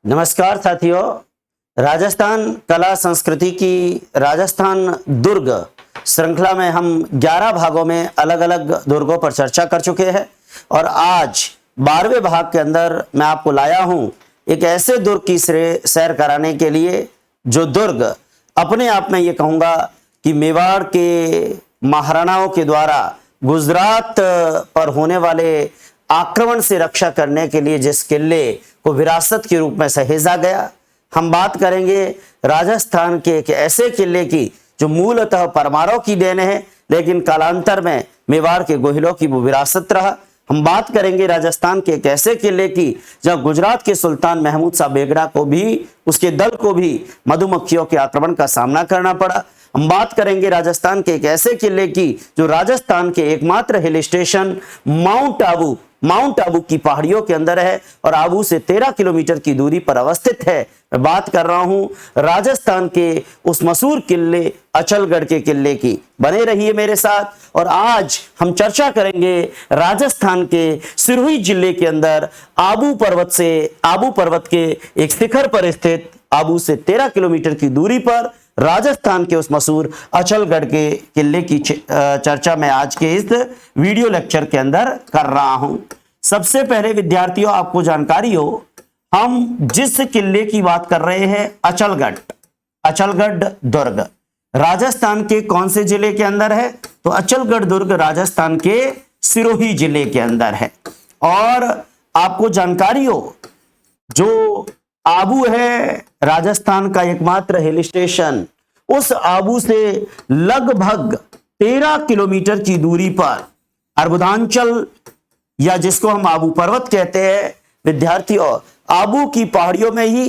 नमस्कार साथियों। राजस्थान कला संस्कृति की राजस्थान दुर्ग श्रृंखला में हम 11 भागों में अलग अलग दुर्गों पर चर्चा कर चुके हैं और आज 12वें भाग के अंदर मैं आपको लाया हूं एक ऐसे दुर्ग की सैर कराने के लिए जो दुर्ग अपने आप में ये कहूंगा कि मेवाड़ के महाराणाओं के द्वारा गुजरात पर होने वाले आक्रमण से रक्षा करने के लिए जिस किले को विरासत के रूप में सहेजा गया। हम बात करेंगे राजस्थान के एक ऐसे किले की जो मूलतः परमारों की देन है, लेकिन कालांतर में मेवाड़ के गोहिलों की वो विरासत रहा। हम बात करेंगे राजस्थान के एक ऐसे किले की जहां गुजरात के सुल्तान महमूद शाह बेगड़ा को भी, उसके दल को भी मधुमक्खियों के आक्रमण का सामना करना पड़ा। हम बात करेंगे राजस्थान के एक ऐसे किले की जो राजस्थान के एकमात्र हिल स्टेशन माउंट आबू की पहाड़ियों के अंदर है और आबू से 13 किलोमीटर की दूरी पर अवस्थित है। मैं बात कर रहा हूं राजस्थान के उस मशहूर किले अचलगढ़ के किले की। बने रहिए मेरे साथ और आज हम चर्चा करेंगे राजस्थान के सिरोही जिले के अंदर आबू पर्वत के एक शिखर पर स्थित आबू से 13 किलोमीटर की दूरी पर राजस्थान के उस मशहूर अचलगढ़ के किले की चर्चा मैं आज के इस वीडियो लेक्चर के अंदर कर रहा हूं। सबसे पहले विद्यार्थियों आपको जानकारी हो, हम जिस किले की बात कर रहे हैं अचलगढ़ दुर्ग राजस्थान के कौन से जिले के अंदर है? तो अचलगढ़ दुर्ग राजस्थान के सिरोही जिले के अंदर है। और आपको जानकारी हो, जो आबू है राजस्थान का एकमात्र हिल स्टेशन, उस आबू से लगभग 13 किलोमीटर की दूरी पर अर्बुदांचल या जिसको हम आबू पर्वत कहते हैं विद्यार्थियों, आबू की पहाड़ियों में ही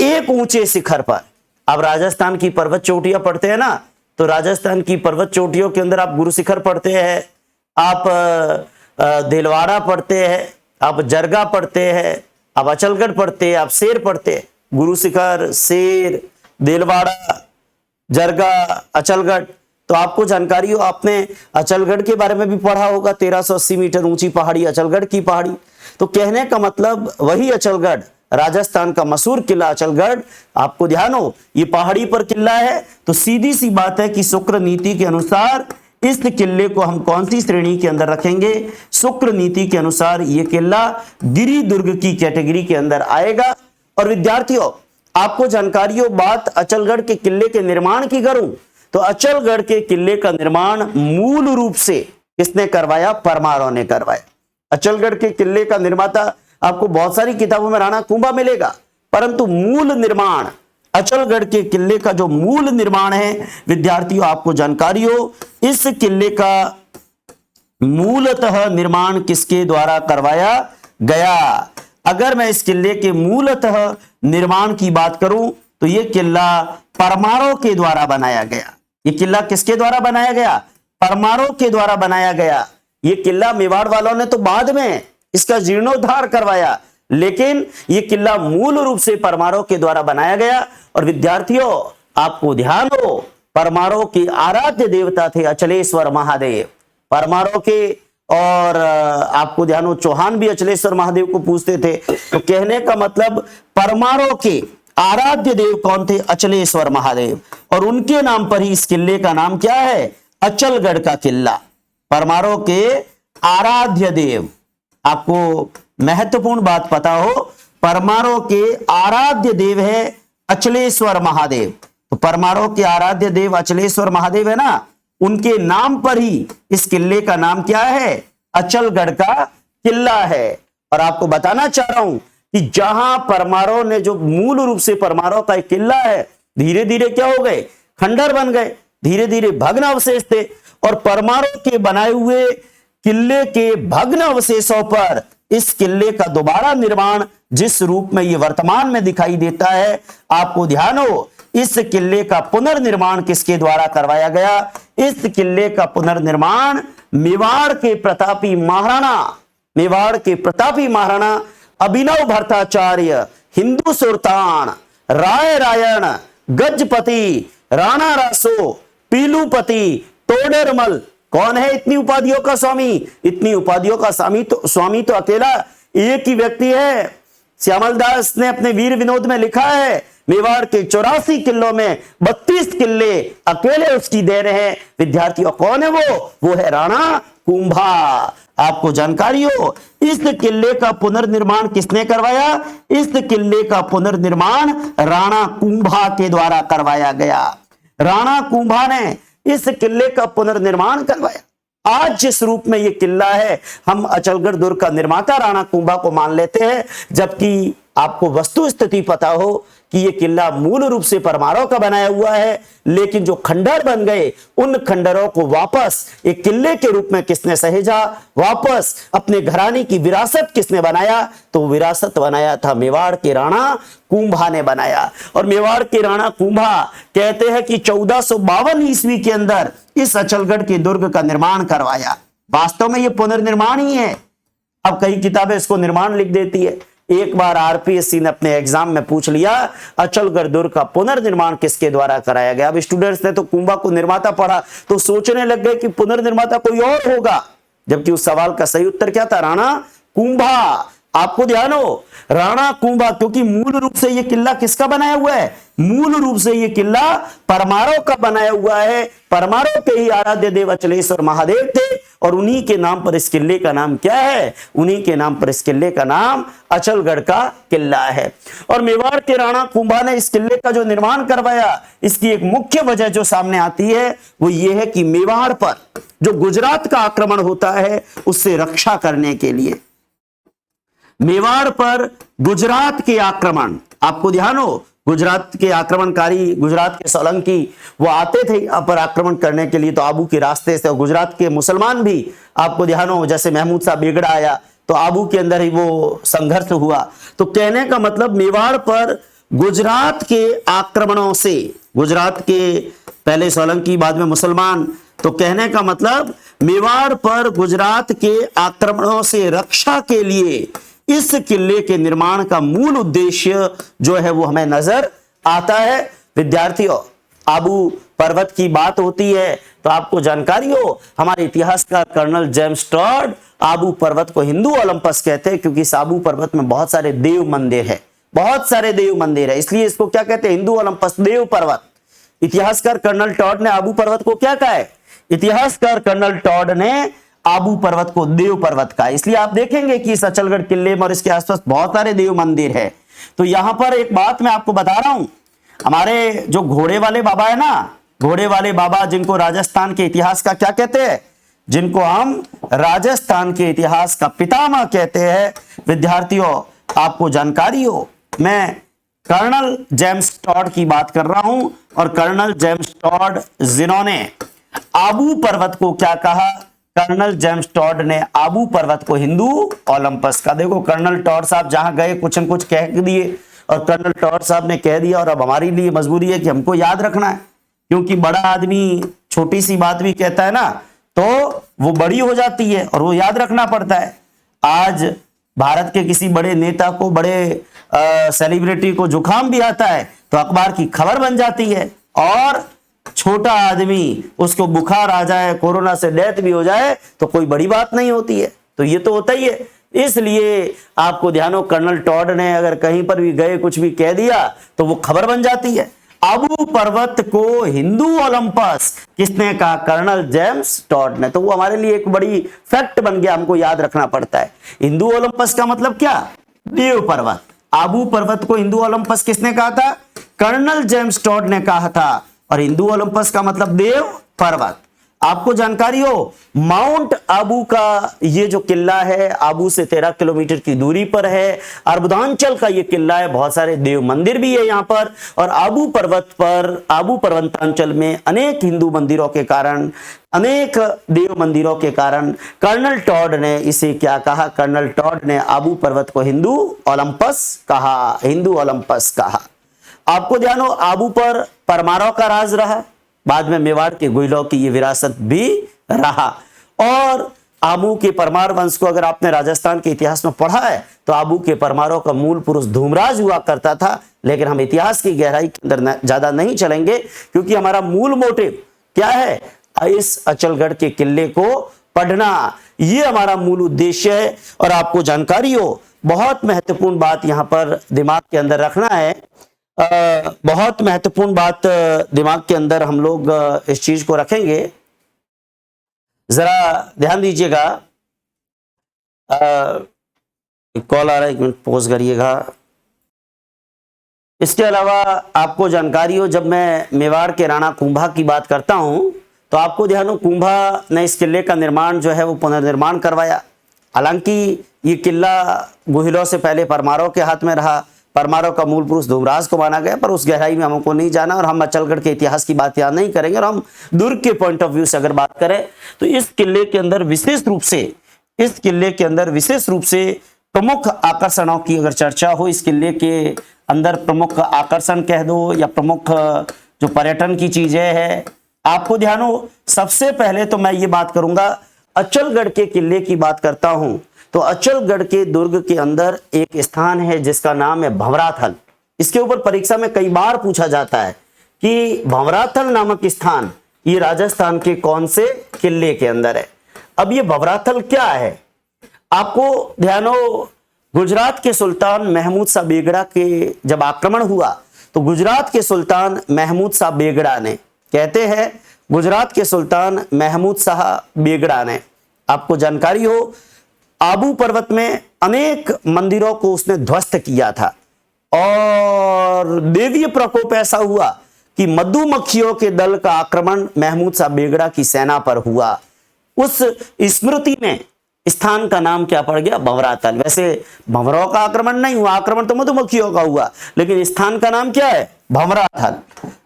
एक ऊंचे शिखर पर, अब राजस्थान की पर्वत चोटियां पढ़ते हैं ना, तो राजस्थान की पर्वत चोटियों के अंदर आप गुरु शिखर पढ़ते हैं, आप देलवाड़ा पढ़ते हैं, आप जरगा पढ़ते हैं, आप अचलगढ़ पढ़ते हैं, आप शेर पढ़ते हैं। गुरु शिखर, शेर, देलवाड़ा, जरगा, अचलगढ़। तो आपको जानकारी हो, आपने अचलगढ़ के बारे में भी पढ़ा होगा, 1380 मीटर ऊंची पहाड़ी अचलगढ़ की पहाड़ी। तो कहने का मतलब वही अचलगढ़, राजस्थान का मशहूर किला अचलगढ़। आपको ध्यान हो ये पहाड़ी पर किला है, तो सीधी सी बात है कि शुक्र नीति के अनुसार इस किले को हम कौन सी श्रेणी के अंदर रखेंगे? शुक्र नीति के अनुसार यह किला गिरि दुर्ग की कैटेगरी के अंदर आएगा। और विद्यार्थियों आपको जानकारी हो, बात अचलगढ़ के किले के निर्माण की करूं तो अचलगढ़ के किले का निर्माण मूल रूप से किसने करवाया? परमारों ने करवाया। अचलगढ़ के किले का निर्माता आपको बहुत सारी किताबों में राणा कुंभा मिलेगा, परंतु मूल निर्माण अचलगढ़ के किले का जो मूल निर्माण है विद्यार्थियों आपको जानकारी हो, इस किले का मूलतः निर्माण किसके द्वारा करवाया गया? अगर मैं इस किले के मूलतः निर्माण की बात करूं तो यह किला परमारों के द्वारा बनाया गया। यह किला किसके द्वारा बनाया गया? परमारों के द्वारा बनाया गया। यह किला मेवाड़ वालों ने तो बाद में इसका जीर्णोद्धार करवाया, लेकिन यह किला मूल रूप से परमारों के द्वारा बनाया गया। और विद्यार्थियों आपको ध्यान हो, परमारों के आराध्य देवता थे अचलेश्वर महादेव, परमारों के। और आपको ध्यान हो, चौहान भी अचलेश्वर महादेव को पूजते थे। तो कहने का मतलब परमारों के आराध्य देव कौन थे? अचलेश्वर महादेव। और उनके नाम पर ही इस किले का नाम क्या है? अचलगढ़ का किला। परमारों के आराध्य देव, आपको महत्वपूर्ण बात पता हो, परमारों के आराध्य देव है अचलेश्वर महादेव। तो परमारों के आराध्य देव अचलेश्वर महादेव है ना, उनके नाम पर ही इस किले का नाम क्या है? अचलगढ़ का किला है। और आपको बताना चाह रहा हूं कि जहां परमारों ने, जो मूल रूप से परमारों का एक किला है, धीरे धीरे क्या हो गए? खंडर बन गए, धीरे धीरे भग्न अवशेष थे। और परमारों के बनाए हुए किले के भग्न अवशेषों पर इस किले का दोबारा निर्माण जिस रूप में ये वर्तमान में दिखाई देता है, आपको ध्यान हो, इस किले का पुनर्निर्माण किसके द्वारा करवाया गया? इस किले का पुनर्निर्माण मेवाड़ के प्रतापी महाराणा अभिनव भट्टाचार्य, हिंदू सुल्तान, राय रायण, गजपति, राणा रासो, पीलूपति, तोडरमल, कौन है इतनी उपाधियों का स्वामी? इतनी उपाधियों का स्वामी तो अकेला एक ही व्यक्ति है, श्यामल दास ने अपने वीर विनोद में लिखा है, मेवाड़ के 84 किलों में 32 किले अकेले उसकी दे रहे हैं। विद्यार्थियों, कौन है वो है राणा कुंभा। आपको जानकारी हो, इस किले का पुनर्निर्माण किसने करवाया? इस किले का पुनर्निर्माण राणा कुंभा के द्वारा करवाया गया। राणा कुंभा ने इस किले का पुनर्निर्माण करवाया। आज जिस रूप में यह किला है, हम अचलगढ़ दुर्ग का निर्माता राणा कुंभा को मान लेते हैं, जबकि आपको वस्तु स्थिति पता हो कि यह किला मूल रूप से परमारों का बनाया हुआ है, लेकिन जो खंडर बन गए, उन खंडरों को वापस एक किले के रूप में किसने सहेजा, वापस अपने घराने की विरासत किसने बनाया? तो विरासत बनाया था मेवाड़ के राणा कुंभा ने बनाया। और मेवाड़ के राणा कुंभा कहते हैं कि 1452 ईस्वी के अंदर इस अचलगढ़ के दुर्ग का निर्माण करवाया। वास्तव में यह पुनर्निर्माण ही है। अब कई किताबें इसको निर्माण लिख देती है। एक बार आरपीएससी ने अपने एग्जाम में पूछ लिया, अचलगढ़ दुर्ग का पुनर्निर्माण किसके द्वारा कराया गया? अब स्टूडेंट्स ने तो कुंभा को निर्माता पढ़ा तो सोचने लग गए कि पुनर्निर्माता कोई और होगा, जबकि उस सवाल का सही उत्तर क्या था? राणा कुंभा। आपको ध्यान हो, राणा कुंभा, क्योंकि मूल रूप से यह किला किसका बनाया हुआ है? मूल रूप से यह किला परमारों का बनाया हुआ है। परमारों के ही आराध्य देव अचलेश्वर महादेव थे, और उन्हीं के नाम पर इस किले का नाम क्या है? उन्हीं के नाम पर इस किले का नाम अचलगढ़ का किला है। और मेवाड़ के राणा कुंभा ने इस किले का जो निर्माण करवाया, इसकी एक मुख्य वजह जो सामने आती है वो ये है कि मेवाड़ पर जो गुजरात का आक्रमण होता है, उससे रक्षा करने के लिए मेवाड़ पर गुजरात के आक्रमण, आपको ध्यान हो, गुजरात के आक्रमणकारी, गुजरात के सोलंकी वो आते थे यहाँ पर आक्रमण करने के लिए, तो आबू के रास्ते से। और गुजरात के मुसलमान भी, आपको ध्यान हो, जैसे महमूद शाह बेगड़ा आया तो आबू के अंदर ही वो संघर्ष हुआ। तो कहने का मतलब मेवाड़ पर गुजरात के आक्रमणों से, गुजरात के पहले सोलंकी बाद में मुसलमान, तो कहने का मतलब मेवाड़ पर गुजरात के आक्रमणों से रक्षा के लिए इस किले के निर्माण का मूल उद्देश्य जो है वो हमें नजर आता है। विद्यार्थियों, आबू पर्वत की बात होती है तो आपको जानकारी हो, हमारे इतिहासकार कर्नल जेम्स टॉड आबू पर्वत को हिंदू ओलंपस कहते हैं, क्योंकि इस आबू पर्वत में बहुत सारे देव मंदिर है, बहुत सारे देव मंदिर है, इसलिए इसको क्या कहते हैं? हिंदू ओलंपस, देव पर्वत। इतिहासकार कर्नल टॉड ने आबू पर्वत को क्या कहा है? इतिहासकार कर्नल टॉड ने आबू पर्वत को देव पर्वत का। इसलिए आप देखेंगे कि इस अचलगढ़ किले में और इसके आसपास बहुत सारे देव मंदिर है। तो यहां पर एक बात मैं आपको बता रहा हूं, हमारे जो घोड़े वाले बाबा है ना, घोड़े वाले बाबा, जिनको राजस्थान के इतिहास का क्या कहते हैं? जिनको हम राजस्थान के इतिहास का पितामह कहते हैं। विद्यार्थियों, आपको जानकारी हो, मैं कर्नल जेम्स टॉड की बात कर रहा हूं, और कर्नल जेम्स टॉड जिन्होंने आबू पर्वत को क्या कहा? कर्नल जेम्स टॉड ने आबू पर्वत को हिंदू ओलंपस का। देखो, कर्नल टॉड साहब जहां गए कुछ न कुछ कह दिए, और कर्नल टॉड साहब ने कह दिया, और अब हमारी लिए मजबूरी है कि हमको याद रखना है, क्योंकि बड़ा आदमी छोटी सी बात भी कहता है ना तो वो बड़ी हो जाती है और वो याद रखना पड़ता है। आज भारत के किसी बड़े नेता को, बड़े सेलिब्रिटी को जुकाम भी आता है तो अखबार की खबर बन जाती है, और छोटा आदमी उसको बुखार आ जाए, कोरोना से डेथ भी हो जाए तो कोई बड़ी बात नहीं होती है। तो ये तो होता ही है। इसलिए आपको ध्यान हो, कर्नल टॉड ने अगर कहीं पर भी गए कुछ भी कह दिया तो वो खबर बन जाती है। आबू पर्वत को हिंदू ओलंपस किसने कहा? कर्नल जेम्स टॉड ने। तो वो हमारे लिए एक बड़ी फैक्ट बन गया, हमको याद रखना पड़ता है। हिंदू ओलंपस का मतलब क्या? देव पर्वत। आबू पर्वत को हिंदू ओलंपस किसने कहा था? कर्नल जेम्स टॉड ने कहा था। और हिंदू ओलंपस का मतलब देव पर्वत। आपको जानकारी हो, माउंट आबू का ये जो किला है, आबू से 13 किलोमीटर की दूरी पर है। अर्बुदांचल का ये किला है, बहुत सारे देव मंदिर भी है यहाँ पर। और आबू पर्वत पर, आबू पर्वतांचल में अनेक हिंदू मंदिरों के कारण, अनेक देव मंदिरों के कारण कर्नल टॉड ने इसे क्या कहा? कर्नल टॉड ने आबू पर्वत को हिंदू ओलंपस कहा, हिंदू ओलंपस कहा। आपको ध्यान हो, आबू पर परमारों का राज रहा, बाद में मेवाड़ के गुइलों की ये विरासत भी रहा। और आबू के परमार वंश को अगर आपने राजस्थान के इतिहास में पढ़ा है तो आबू के परमारों का मूल पुरुष धूमराज हुआ करता था। लेकिन हम इतिहास की गहराई के अंदर ज्यादा नहीं चलेंगे, क्योंकि हमारा मूल मोटिव क्या है? इस अचलगढ़ के किले को पढ़ना, ये हमारा मूल उद्देश्य है। और आपको जानकारी हो, बहुत महत्वपूर्ण बात यहाँ पर दिमाग के अंदर रखना है। बहुत महत्वपूर्ण बात दिमाग के अंदर हम लोग इस चीज को रखेंगे, जरा ध्यान दीजिएगा। कॉल आ रहा है, एक मिनट पॉज करिएगा। इसके अलावा आपको जानकारी हो, जब मैं मेवाड़ के राणा कुंभा की बात करता हूं तो आपको ध्यान हो कुंभा ने इस किले का निर्माण जो है वो पुनर्निर्माण करवाया। हालांकि ये किला गुहिलों से पहले परमारों के हाथ में रहा, परमारों का मूल पुरुष धूमराज को माना गया, पर उस गहराई में हमको नहीं जाना और हम अचलगढ़ के इतिहास की बात यहाँ नहीं करेंगे। और हम दुर्ग के पॉइंट ऑफ व्यू से अगर बात करें तो इस किले के अंदर विशेष रूप से प्रमुख आकर्षणों की अगर चर्चा हो, इस किले के अंदर प्रमुख आकर्षण कह दो या प्रमुख जो पर्यटन की चीजें हैं, आपको ध्यान हो। सबसे पहले तो मैं ये बात करूंगा, अचलगढ़ के किले की बात करता हूं तो अचलगढ़ के दुर्ग के अंदर एक स्थान है जिसका नाम है भंवराथल। इसके ऊपर परीक्षा में कई बार पूछा जाता है कि भंवराथल नामक स्थान ये राजस्थान के कौन से किले के अंदर है। अब ये भंवराथल क्या है, आपको ध्यान हो, गुजरात के सुल्तान महमूद शाह बेगड़ा के जब आक्रमण हुआ तो गुजरात के सुल्तान महमूद शाह बेगड़ा ने, कहते हैं गुजरात के सुल्तान महमूद शाह बेगड़ा ने, आपको जानकारी हो, आबू पर्वत में अनेक मंदिरों को उसने ध्वस्त किया था और देवीय प्रकोप ऐसा हुआ कि मधुमक्खियों के दल का आक्रमण महमूद शाह बेगड़ा की सेना पर हुआ। उस स्मृति में स्थान का नाम क्या पड़ गया, भंवराथल। वैसे भंवरों का आक्रमण नहीं हुआ, आक्रमण तो मधुमक्खियों का हुआ, लेकिन स्थान का नाम क्या है, भंवराथल।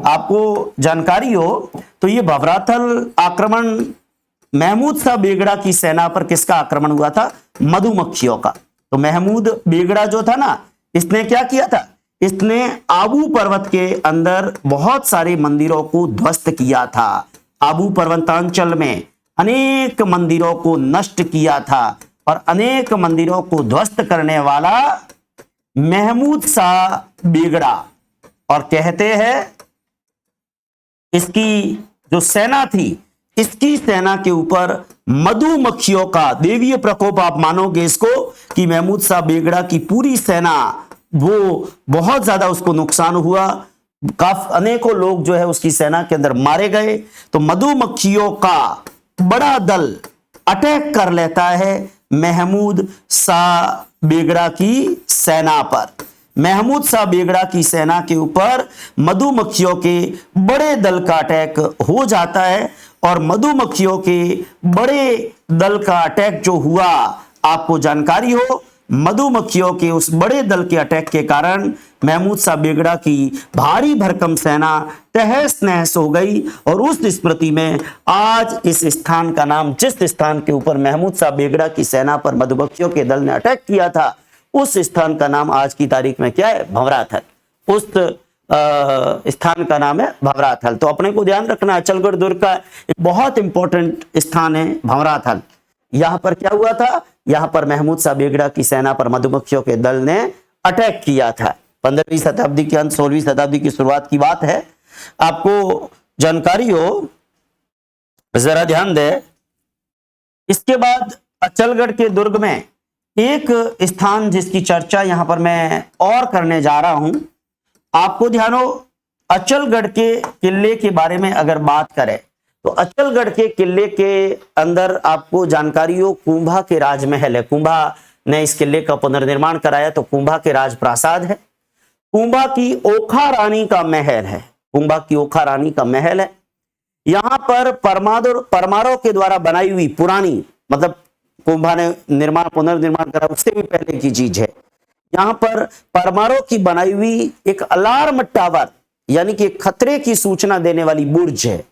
आपको जानकारी हो तो ये भंवराथल आक्रमण महमूद शाह बेगड़ा की सेना पर किसका आक्रमण हुआ था, मधुमक्खियों का। तो महमूद बेगड़ा जो था ना, इसने क्या किया था, इसने आबू पर्वत के अंदर बहुत सारे मंदिरों को ध्वस्त किया था। आबू पर्वतांचल में अनेक मंदिरों को नष्ट किया था और अनेक मंदिरों को ध्वस्त करने वाला महमूद शाह बेगड़ा। और कहते हैं इसकी जो सेना थी, इसकी सेना के ऊपर मधुमक्खियों का देवीय प्रकोप, आप मानोगे इसको कि महमूद शाह बेगड़ा की पूरी सेना वो बहुत ज्यादा उसको नुकसान हुआ, काफी अनेकों लोग जो है उसकी सेना के अंदर मारे गए। तो मधुमक्खियों का बड़ा दल अटैक कर लेता है महमूद शाह बेगड़ा की सेना पर। महमूद शाह बेगड़ा की सेना के ऊपर मधुमक्खियों के बड़े दल का अटैक हो जाता है और मधुमक्खियों के बड़े दल का अटैक जो हुआ, आपको जानकारी हो, मधुमक्खियों के उस बड़े दल के अटैक के कारण महमूद शाह बेगड़ा की भारी भरकम सेना तहस नहस हो गई। और उस स्मृति में आज इस स्थान का नाम, जिस स्थान के ऊपर महमूद शाह बेगड़ा की सेना पर मधुमक्खियों के दल ने अटैक किया था, उस स्थान का नाम आज की तारीख में क्या है, भंवराथल। उस स्थान का नाम है भंवराथल। तो अपने को ध्यान रखना, अचलगढ़ दुर्ग का एक बहुत इंपॉर्टेंट स्थान है भंवराथल। यहां पर क्या हुआ था, यहां पर महमूद शाह बेगड़ा की सेना पर मधुमक्खियों के दल ने अटैक किया था। 15वीं शताब्दी के अंत 16वीं शताब्दी की शुरुआत की बात है, आपको जानकारी हो, जरा ध्यान दे। इसके बाद अचलगढ़ के दुर्ग में एक स्थान जिसकी चर्चा यहां पर मैं और करने जा रहा हूं, आपको ध्यान हो, अचलगढ़ के किले के बारे में अगर बात करें तो अचलगढ़ के किले के अंदर आपको जानकारी हो, कुंभा के राजमहल है। कुंभा ने इस किले का पुनर्निर्माण कराया तो कुंभा के राजप्रासाद है, कुंभा की ओखा रानी का महल है, कुंभा की ओखा रानी का महल है। यहां पर परमारों के द्वारा बनाई हुई पुरानी, मतलब कुंभा ने पुनर्निर्माण करा उससे भी पहले की चीज है, यहां पर परमारों की बनाई हुई एक अलार्म टावर, यानी कि खतरे की सूचना देने वाली बुर्ज है,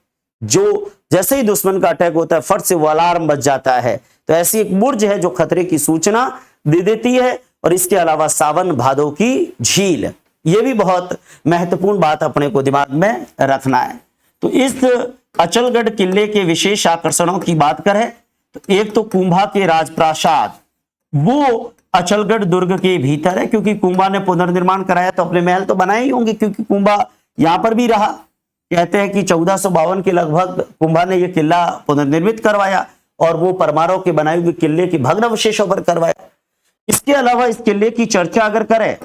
जो जैसे ही दुश्मन का अटैक होता है फट से वो अलार्म बज जाता है। तो ऐसी एक बुर्ज है जो खतरे की सूचना दे देती है। और इसके अलावा सावन भादो की झील, ये भी बहुत महत्वपूर्ण बात अपने को दिमाग में रखना है। तो इस अचलगढ़ किले के विशेष आकर्षणों की बात करें तो एक तो कुंभा के राजप्रासाद, वो अचलगढ़ दुर्ग के भीतर है, क्योंकि कुंभा ने पुनर्निर्माण कराया तो अपने महल तो बनाए ही होंगे, क्योंकि कुंभा यहां पर भी रहा। कहते हैं कि 1452 के लगभग कुंभा ने यह किला पुनर्निर्मित करवाया और वो परमारों के बनाए हुए किले के भग्नावशेषों पर करवाया। इसके अलावा इस किले की चर्चा अगर करें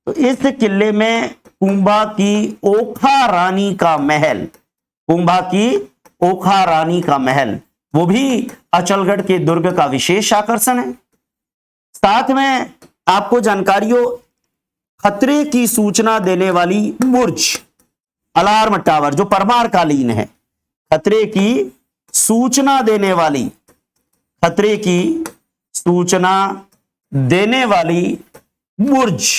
तो इस किले में कुंभा की ओखा रानी का महल, कुंभा की ओखा रानी का महल, वो भी अचलगढ़ के दुर्ग का विशेष आकर्षण है। साथ में आपको जानकारियों खतरे की सूचना देने वाली बुर्ज, अलार्म टावर जो परमार कालीन है, खतरे की सूचना देने वाली, खतरे की सूचना देने वाली बुर्ज,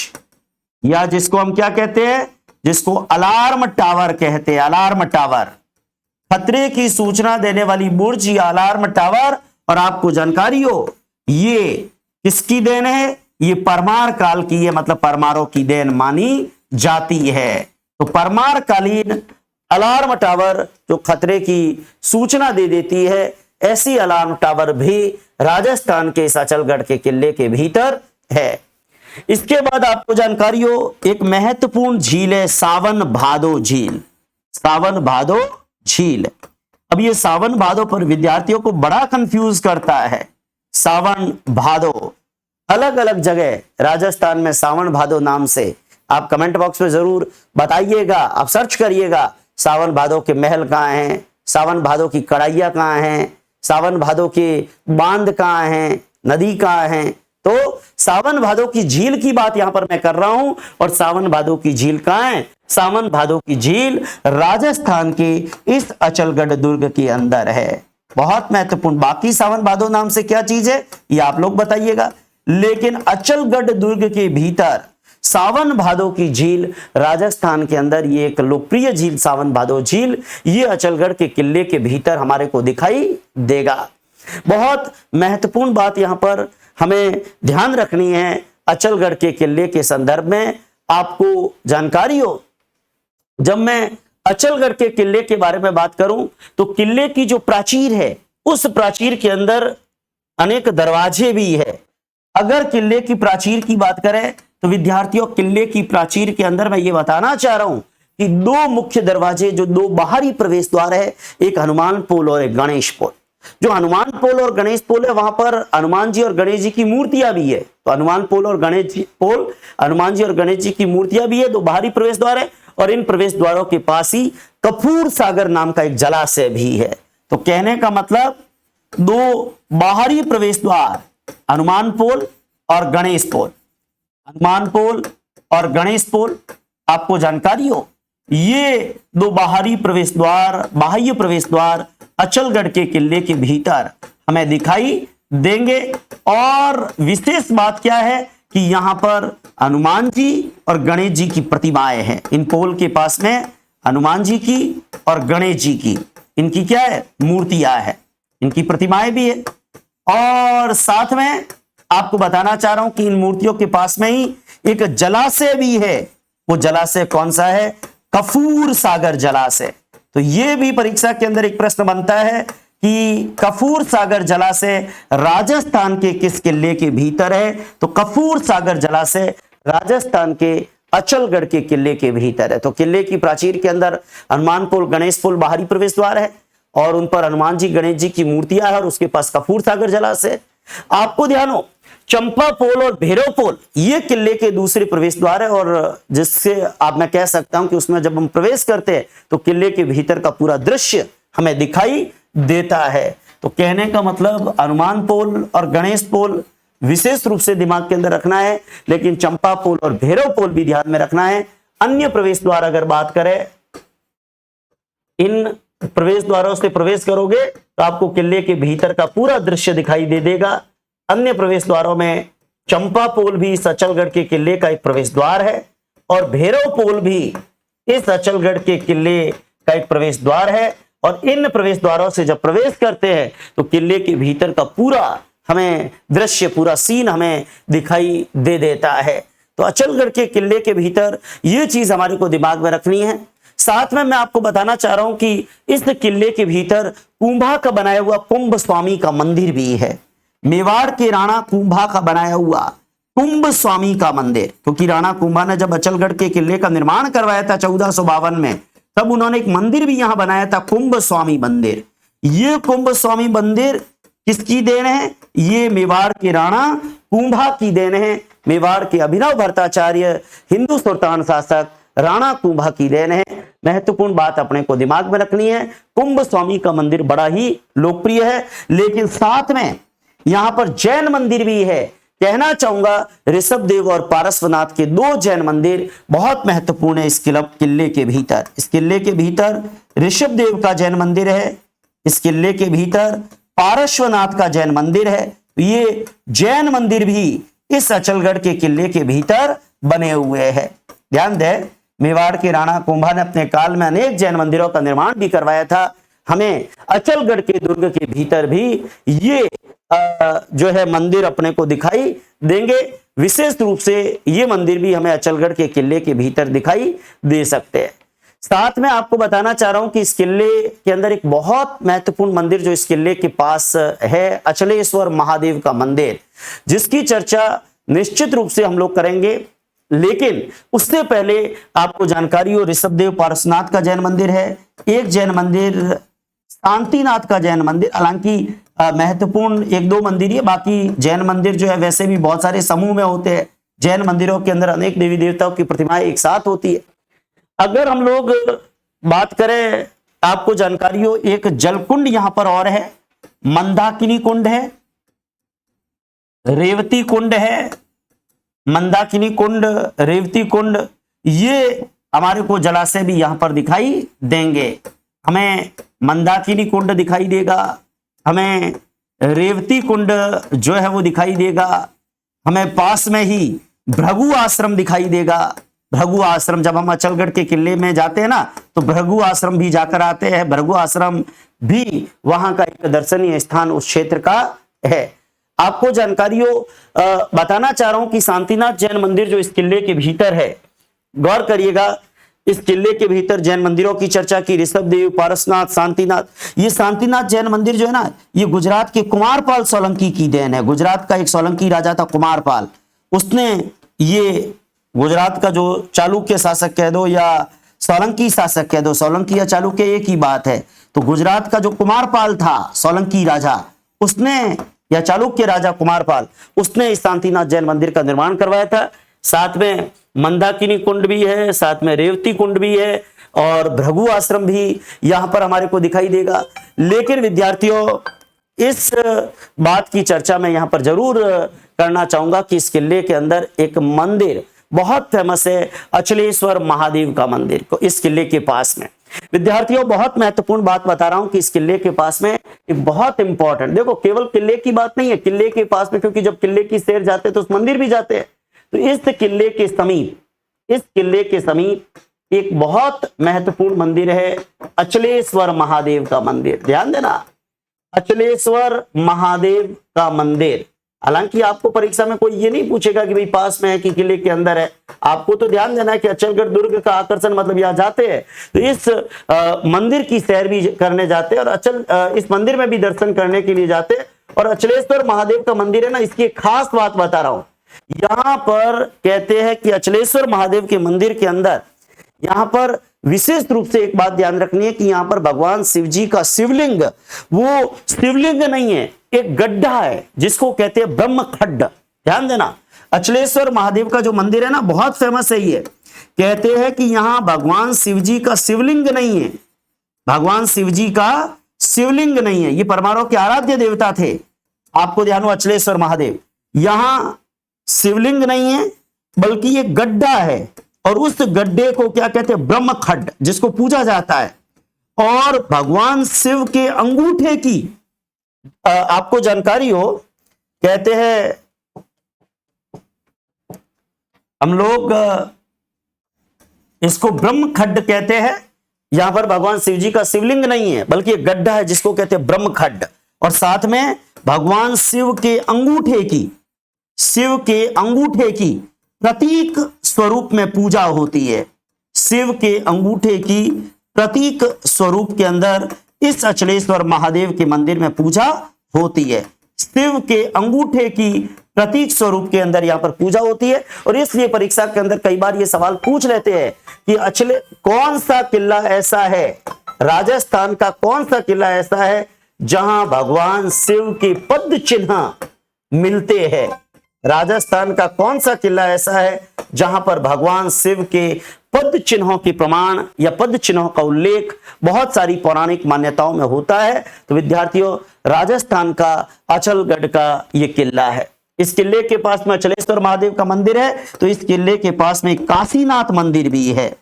या जिसको हम क्या कहते हैं, जिसको अलार्म टावर कहते हैं, अलार्म टावर, खतरे की सूचना देने वाली बुर्ज या अलार्म टावर। और आपको जानकारी हो ये किसकी देन है, ये परमार काल की है, मतलब परमारों की देन मानी जाती है। तो परमार कालीन अलार्म टावर जो खतरे की सूचना दे देती है, ऐसी अलार्म टावर भी राजस्थान के इस अचलगढ़ के किले के भीतर है। इसके बाद आपको जानकारी हो एक महत्वपूर्ण झील है सावन भादो झील, सावन भादो झील। अब ये सावन भादो पर विद्यार्थियों को बड़ा कंफ्यूज करता है। सावन भादो अलग अलग जगह राजस्थान में सावन भादो नाम से, आप कमेंट बॉक्स में जरूर बताइएगा, आप सर्च करिएगा सावन भादो के महल कहाँ हैं, सावन भादो की कढ़ाइयाँ कहाँ हैं, सावन भादो के बांध कहाँ हैं, नदी कहाँ हैं। तो सावन भादो की झील की बात यहां पर मैं कर रहा हूं। और सावन भादो की झील कहाँ है, सावन भादो की झील राजस्थान के इस अचलगढ़ दुर्ग के अंदर है। बहुत महत्वपूर्ण। बाकी सावन भादो नाम से क्या चीज है ये आप लोग बताइएगा, लेकिन अचलगढ़ दुर्ग के भीतर सावन भादो की झील राजस्थान के अंदर, ये एक लोकप्रिय झील सावन भादो झील, ये अचलगढ़ के किले के भीतर हमारे को दिखाई देगा। बहुत महत्वपूर्ण बात यहां पर हमें ध्यान रखनी है अचलगढ़ के किले के संदर्भ में। आपको जानकारी हो, जब मैं अचलगढ़ के किले के बारे में बात करूं तो किले की जो प्राचीर है उस प्राचीर के अंदर अनेक दरवाजे भी है। अगर किले की प्राचीर की बात करें तो विद्यार्थियों किले की प्राचीर के अंदर मैं ये बताना चाह रहा हूं कि दो मुख्य दरवाजे, जो दो बाहरी प्रवेश द्वार है, एक हनुमान पोल और एक गणेश पोल। जो हनुमान पोल और गणेश पोल है वहां पर हनुमान जी और गणेश जी की मूर्तियां भी है। तो हनुमान पोल और गणेश जी पोल, हनुमान जी और गणेश जी की मूर्तियां भी है, दो बाहरी प्रवेश द्वार है। और इन प्रवेश द्वारों के पास ही कपूर सागर नाम का एक जलाशय भी है। तो कहने का मतलब दो बाहरी प्रवेश द्वार, हनुमान पोल और गणेश पोल, हनुमान पोल और गणेश पोल, आपको जानकारी हो ये दो बाहरी प्रवेश द्वार, बाह्य प्रवेश द्वार अचलगढ़ के किले के भीतर हमें दिखाई देंगे। और विशेष बात क्या है कि यहां पर हनुमान जी और गणेश जी की प्रतिमाएं हैं। इन पोल के पास में हनुमान जी की और गणेश जी की, इनकी क्या है, मूर्तियां है, इनकी प्रतिमाएं भी है। और साथ में आपको बताना चाह रहा हूं कि इन मूर्तियों के पास में ही एक जलाशय भी है। वो जलाशय कौन सा है, कपूर सागर जलाशय। तो ये भी परीक्षा के अंदर एक प्रश्न बनता है कि कपूर सागर जलाशय राजस्थान के किस किले के भीतर है। तो कपूर सागर जलाशय राजस्थान के अचलगढ़ के किले के भीतर है। तो किले की प्राचीर के अंदर हनुमान पोल, गणेश पोल बाहरी प्रवेश द्वार है और उन पर हनुमान जी, गणेश जी की मूर्तियां है और उसके पास कपूर सागर जलाशय। आपको ध्यान हो चंपा पोल और भैरव पोल ये किले के दूसरे प्रवेश द्वार है और जिससे आप मैं कह सकता हूं कि उसमें जब हम प्रवेश करते हैं तो किले के भीतर का पूरा दृश्य हमें दिखाई देता है। तो कहने का मतलब हनुमान पोल और गणेश पोल विशेष रूप से दिमाग के अंदर रखना है, लेकिन चंपा पोल और भैरव पोल भी ध्यान में रखना है। अन्य प्रवेश द्वार अगर बात करें, इन प्रवेश द्वारों से प्रवेश करोगे तो आपको किले के भीतर का पूरा दृश्य दिखाई दे देगा। अन्य प्रवेश द्वारों में चंपा पोल भी इस अचलगढ़ के किले का एक प्रवेश द्वार है और भैरव पोल भी इस अचलगढ़ के किले का एक प्रवेश द्वार है। और इन प्रवेश द्वारों से जब प्रवेश करते हैं तो किले के भीतर का पूरा हमें दृश्य, पूरा सीन हमें दिखाई दे देता है। तो अचलगढ़ के किले के भीतर ये चीज हमारे को दिमाग में रखनी है। साथ में मैं आपको बताना चाह रहा हूं कि इस किले के भीतर कुंभा का बनाया हुआ कुंभ स्वामी का मंदिर भी है। मेवाड़ के राणा कुंभा का बनाया हुआ कुंभ स्वामी का मंदिर, क्योंकि राणा कुंभा ने जब अचलगढ़ के किले का निर्माण करवाया था 1452 में, तब उन्होंने एक मंदिर भी यहां बनाया था, कुंभ स्वामी मंदिर। ये कुंभ स्वामी मंदिर किसकी देन है? ये मेवाड़ के राणा कुंभा की देन है। मेवाड़ के अभिनव भट्टाचार्य हिंदू सुल्तान शासक राणा कुंभा की देन है। महत्वपूर्ण बात अपने को दिमाग में रखनी है, कुंभ स्वामी का मंदिर बड़ा ही लोकप्रिय है, लेकिन साथ में यहां पर जैन मंदिर भी है। कहना चाहूंगा ऋषभदेव और पारसवनाथ के दो जैन मंदिर बहुत महत्वपूर्ण है इस किले के भीतर। इस किले के भीतर ऋषभदेव का जैन मंदिर है, इस किले के भीतर पारश्वनाथ का जैन मंदिर है। ये जैन मंदिर भी इस अचलगढ़ के किले के भीतर बने हुए हैं। ध्यान दें, मेवाड़ के राणा कुंभा ने अपने काल में अनेक जैन मंदिरों का निर्माण भी करवाया था। हमें अचलगढ़ के दुर्ग के भीतर भी ये जो है मंदिर अपने को दिखाई देंगे। विशेष रूप से ये मंदिर भी हमें अचलगढ़ के किले के भीतर दिखाई दे सकते हैं। साथ में आपको बताना चाह रहा हूं कि इस किले के अंदर एक बहुत महत्वपूर्ण मंदिर जो इस किले के पास है, अचलेश्वर महादेव का मंदिर, जिसकी चर्चा निश्चित रूप से हम लोग करेंगे। लेकिन उससे पहले आपको जानकारी हो, ऋषभदेव पारसनाथ का जैन मंदिर है, एक जैन मंदिर शांतिनाथ का जैन मंदिर। हालांकि महत्वपूर्ण एक दो मंदिर ही है, बाकी जैन मंदिर जो है वैसे भी बहुत सारे समूह में होते हैं। जैन मंदिरों के अंदर अनेक देवी देवताओं की प्रतिमाएं एक साथ होती है। अगर हम लोग बात करें, आपको जानकारी हो, एक जलकुंड यहां पर और है, मंदाकिनी कुंड है, रेवती कुंड है, मंदाकिनी कुंड, रेवती कुंड, ये हमारे को जलाशय भी यहां पर दिखाई देंगे। हमें मंदाकिनी कुंड दिखाई देगा, हमें रेवती कुंड जो है वो दिखाई देगा, हमें पास में ही भृगु आश्रम दिखाई देगा। भृगु आश्रम, जब हम अचलगढ़ के किले में जाते हैं ना, तो भृगु आश्रम भी जाकर आते हैं। भृगु आश्रम भी वहां का एक दर्शनीय स्थान उस क्षेत्र का है। आपको जानकारी हो, बताना चाह रहा हूं कि शांतिनाथ जैन मंदिर जो इस किले के भीतर है, गौर करिएगा, इस किले के भीतर जैन मंदिरों की चर्चा की, ऋषभदेव, पारसनाथ, शांतिनाथ। ये शांतिनाथ जैन मंदिर जो है ना, ये गुजरात के कुमारपाल सोलंकी की देन है। गुजरात का एक सोलंकी राजा था कुमारपाल, उसने ये गुजरात का जो चालुक्य शासक कह दो या सोलंकी शासक कह दो, सोलंकी या चालुक्य एक ही बात है। तो गुजरात का जो कुमारपाल था सोलंकी राजा, उसने, या चालुक्य राजा कुमारपाल, उसने इस शांतिनाथ जैन मंदिर का निर्माण करवाया था। साथ में मंदाकिनी कुंड भी है, साथ में रेवती कुंड भी है, और भृगु आश्रम भी यहां पर हमारे को दिखाई देगा। लेकिन विद्यार्थियों, इस बात की चर्चा मैं यहां पर जरूर करना चाहूंगा कि इस किले के अंदर एक मंदिर बहुत फेमस है, अचलेश्वर महादेव का मंदिर, को इस किले के पास में। विद्यार्थियों, बहुत महत्वपूर्ण बात बता रहा हूं कि इस किले के पास में एक बहुत इंपॉर्टेंट, देखो केवल किले की बात नहीं है, किले के पास में, क्योंकि जब किले की सैर जाते हैं तो उस मंदिर भी जाते हैं। तो इस किले के समीप एक बहुत महत्वपूर्ण मंदिर है, अचलेश्वर महादेव का मंदिर। ध्यान देना, अचलेश्वर महादेव का मंदिर। हालांकि आपको परीक्षा में कोई ये नहीं पूछेगा कि भाई पास में है कि किले के अंदर है। आपको तो ध्यान देना है कि अचलगढ़ दुर्ग का आकर्षण मतलब यहाँ जाते हैं तो इस मंदिर की सैर भी करने जाते हैं, और इस मंदिर में भी दर्शन करने के लिए जाते हैं। और अचलेश्वर महादेव का मंदिर है ना, इसकी एक खास बात बता रहा हूं। यहां पर कहते हैं कि अचलेश्वर महादेव के मंदिर के अंदर यहां पर विशेष रूप से एक बात ध्यान रखनी है कि यहां पर भगवान शिव जी का शिवलिंग, वो शिवलिंग नहीं है, एक गड्ढा है जिसको कहते हैं ब्रह्म खड्ड। ध्यान देना, अचलेश्वर महादेव का जो मंदिर है ना, बहुत फेमस है ये। कहते हैं कि यहां भगवान शिव जी का शिवलिंग नहीं है, भगवान शिव जी का शिवलिंग नहीं है, ये परमाणु के आराध्य देवता थे। आपको ध्यान हो, अचलेश्वर महादेव, यहां शिवलिंग नहीं है बल्कि ये गड्ढा है, और उस गड्ढे को क्या कहते हैं? ब्रह्म खड्ड, जिसको पूजा जाता है। और भगवान शिव के अंगूठे की आपको जानकारी हो, कहते हैं हम लोग इसको ब्रह्म खड्ड कहते हैं। यहां पर भगवान शिव जी का शिवलिंग नहीं है बल्कि एक गड्ढा है जिसको कहते हैं ब्रह्म खड्ड, और साथ में भगवान शिव के अंगूठे की प्रतीक स्वरूप में पूजा होती है। शिव के अंगूठे की प्रतीक स्वरूप के अंदर इस अचलेश्वर महादेव के मंदिर में पूजा होती है। शिव के अंगूठे की प्रतीक स्वरूप के अंदर यहां पर पूजा होती है, और इसलिए परीक्षा के अंदर कई बार ये सवाल पूछ लेते हैं कि कौन सा किला ऐसा है, राजस्थान का कौन सा किला ऐसा है जहां भगवान शिव के पद चिन्ह मिलते हैं। राजस्थान का कौन सा किला ऐसा है जहां पर भगवान शिव के पद चिन्हों के प्रमाण या पद चिन्हों का उल्लेख बहुत सारी पौराणिक मान्यताओं में होता है? तो विद्यार्थियों, राजस्थान का अचलगढ़ का यह किला है। इस किले के पास में अचलेश्वर महादेव का मंदिर है, तो इस किले के पास में काशीनाथ मंदिर भी है।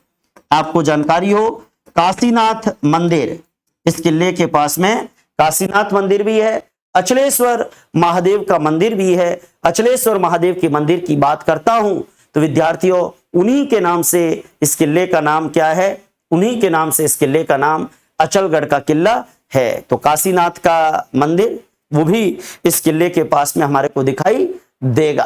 आपको जानकारी हो, काशीनाथ मंदिर, इस किले के पास में काशीनाथ मंदिर भी है, अचलेश्वर महादेव का मंदिर भी है। अचलेश्वर महादेव के मंदिर की बात करता हूं तो विद्यार्थियों, उन्हीं के नाम से इस किले का नाम क्या है? उन्हीं के नाम से इस किले का नाम अचलगढ़ का किला है। तो काशीनाथ का मंदिर वो भी इस किले के पास में हमारे को दिखाई देगा।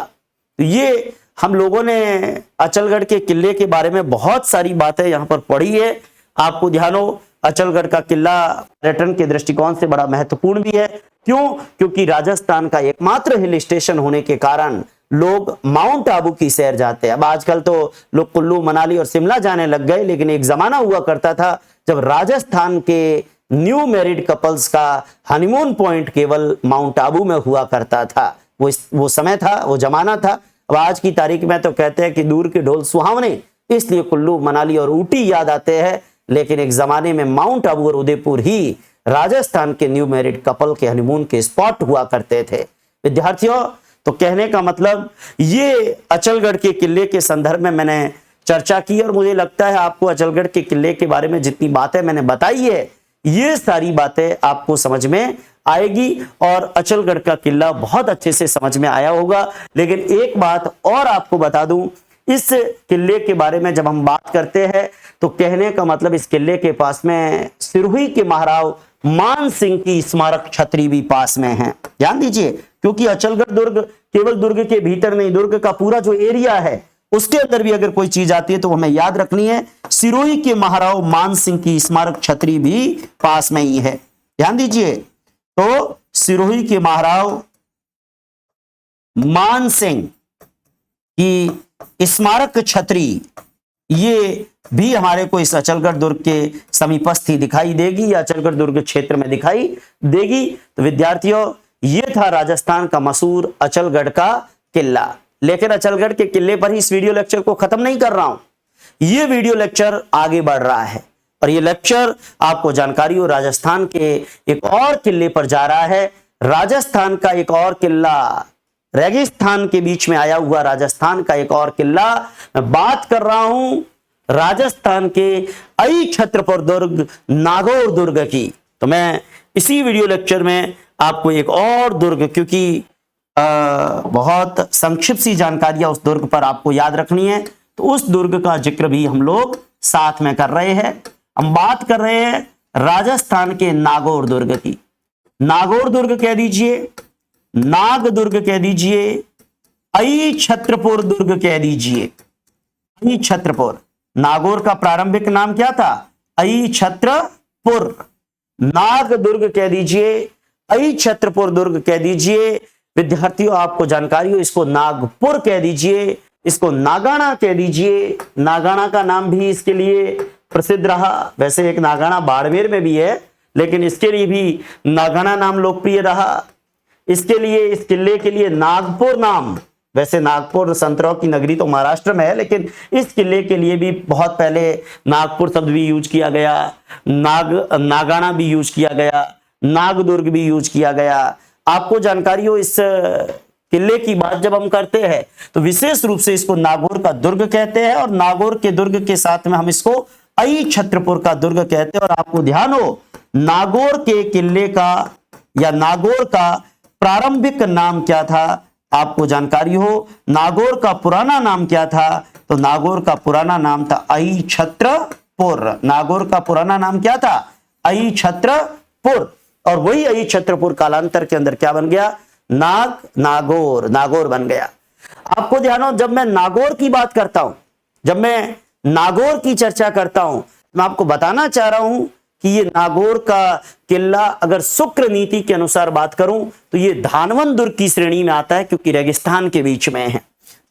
तो ये हम लोगों ने अचलगढ़ के किले के बारे में बहुत सारी बातें यहां पर पढ़ी है। आपको ध्यान हो, अचलगढ़ का किला पर्यटन के दृष्टिकोण से बड़ा महत्वपूर्ण भी है। क्यों? क्योंकि राजस्थान का एकमात्र हिल स्टेशन होने के कारण लोग माउंट आबू की सैर जाते हैं। अब आजकल तो लोग कुल्लू, मनाली और शिमला जाने लग गए, लेकिन एक जमाना हुआ करता था जब राजस्थान के न्यू मैरिड कपल्स का हनीमून पॉइंट केवल माउंट आबू में हुआ करता था। वो समय था, वो जमाना था। अब आज की तारीख में तो कहते हैं कि दूर के ढोल सुहावने, इसलिए कुल्लू, मनाली और ऊटी याद आते हैं, लेकिन एक जमाने में माउंट आबू और उदयपुर ही राजस्थान के न्यू मैरिड कपल के हनीमून के स्पॉट हुआ करते थे। विद्यार्थियों, तो कहने का मतलब ये अचलगढ़ के किले के संदर्भ में मैंने चर्चा की, और मुझे लगता है आपको अचलगढ़ के किले के बारे में जितनी बातें मैंने बताई है, ये सारी बातें आपको समझ में आएगी और अचलगढ़ का किला बहुत अच्छे से समझ में आया होगा। लेकिन एक बात और आपको बता दूं, इस किले के बारे में जब हम बात करते हैं तो कहने का मतलब इस किले के पास में सिरोही के महाराव मान सिंह की स्मारक छतरी भी पास में है। ध्यान दीजिए, क्योंकि अचलगढ़ दुर्ग केवल दुर्ग के भीतर नहीं, दुर्ग का पूरा जो एरिया है उसके अंदर भी अगर कोई चीज आती है तो हमें याद रखनी है। सिरोही के महाराव मान सिंह की स्मारक छतरी भी पास में ही है। ध्यान दीजिए, तो सिरोही के महाराव मान सिंह की स्मारक छतरी ये भी हमारे को इस अचलगढ़ दुर्ग के समीपस्थ ही दिखाई देगी या अचलगढ़ दुर्ग क्षेत्र में दिखाई देगी। तो विद्यार्थियों, ये था राजस्थान का मशहूर अचलगढ़ का किला। लेकिन अचलगढ़ के किले पर ही इस वीडियो लेक्चर को खत्म नहीं कर रहा हूं, ये वीडियो लेक्चर आगे बढ़ रहा है और ये लेक्चर आपको जानकारी हो राजस्थान के एक और किले पर जा रहा है। राजस्थान का एक और किला, रेगिस्तान के बीच में आया हुआ राजस्थान का एक और किला, मैं बात कर रहा हूं राजस्थान के अई छत्रपुर दुर्ग, नागौर दुर्ग की। तो मैं इसी वीडियो लेक्चर में आपको एक और दुर्ग, क्योंकि बहुत संक्षिप्त सी जानकारियां उस दुर्ग पर आपको याद रखनी है, तो उस दुर्ग का जिक्र भी हम लोग साथ में कर रहे हैं। हम बात कर रहे हैं राजस्थान के नागौर दुर्ग की। नागौर दुर्ग कह दीजिए, नाग दुर्ग कह दीजिए, अई छत्रपुर दुर्ग कह दीजिए। अई छत्रपुर, नागौर का प्रारंभिक नाम क्या था? अई छत्रपुर। नाग दुर्ग कह दीजिए, अई छत्रपुर दुर्ग कह दीजिए। विद्यार्थियों, आपको जानकारी हो, इसको नागपुर कह दीजिए, इसको नागाना कह दीजिए। नागाना का नाम भी इसके लिए प्रसिद्ध रहा। वैसे एक नागाना बाड़मेर में भी है, लेकिन इसके लिए भी नागाना नाम लोकप्रिय रहा। इसके लिए, इस किले के लिए नागपुर नाम, वैसे नागपुर संतरों की नगरी तो महाराष्ट्र में है, लेकिन इस किले के लिए भी बहुत पहले नागपुर शब्द भी यूज किया गया, नागाना भी यूज किया गया, नागदुर्ग भी यूज किया गया। आपको जानकारी हो, इस किले की बात जब हम करते हैं तो विशेष रूप से इसको नागौर का दुर्ग कहते हैं, और नागौर के दुर्ग के साथ में हम इसको अई छत्रपुर का दुर्ग कहते हैं। और आपको ध्यान हो, नागौर के किले का या नागौर का प्रारंभिक नाम क्या था? आपको जानकारी हो, नागौर का पुराना नाम क्या था? तो नागौर का पुराना नाम था अई छत्रपुर। नागौर का पुराना नाम क्या था? अई छत्रपुर। और वही अई छत्रपुर कालांतर के अंदर क्या बन गया? नागौर, नागौर बन गया। आपको ध्यान हो, जब मैं नागौर की बात करता हूं, जब मैं नागौर की चर्चा करता हूं, मैं आपको बताना चाह रहा हूं कि ये नागौर का किला अगर शुक्र नीति के अनुसार बात करूं तो ये धानवन दुर्ग की श्रेणी में आता है, क्योंकि रेगिस्तान के बीच में है।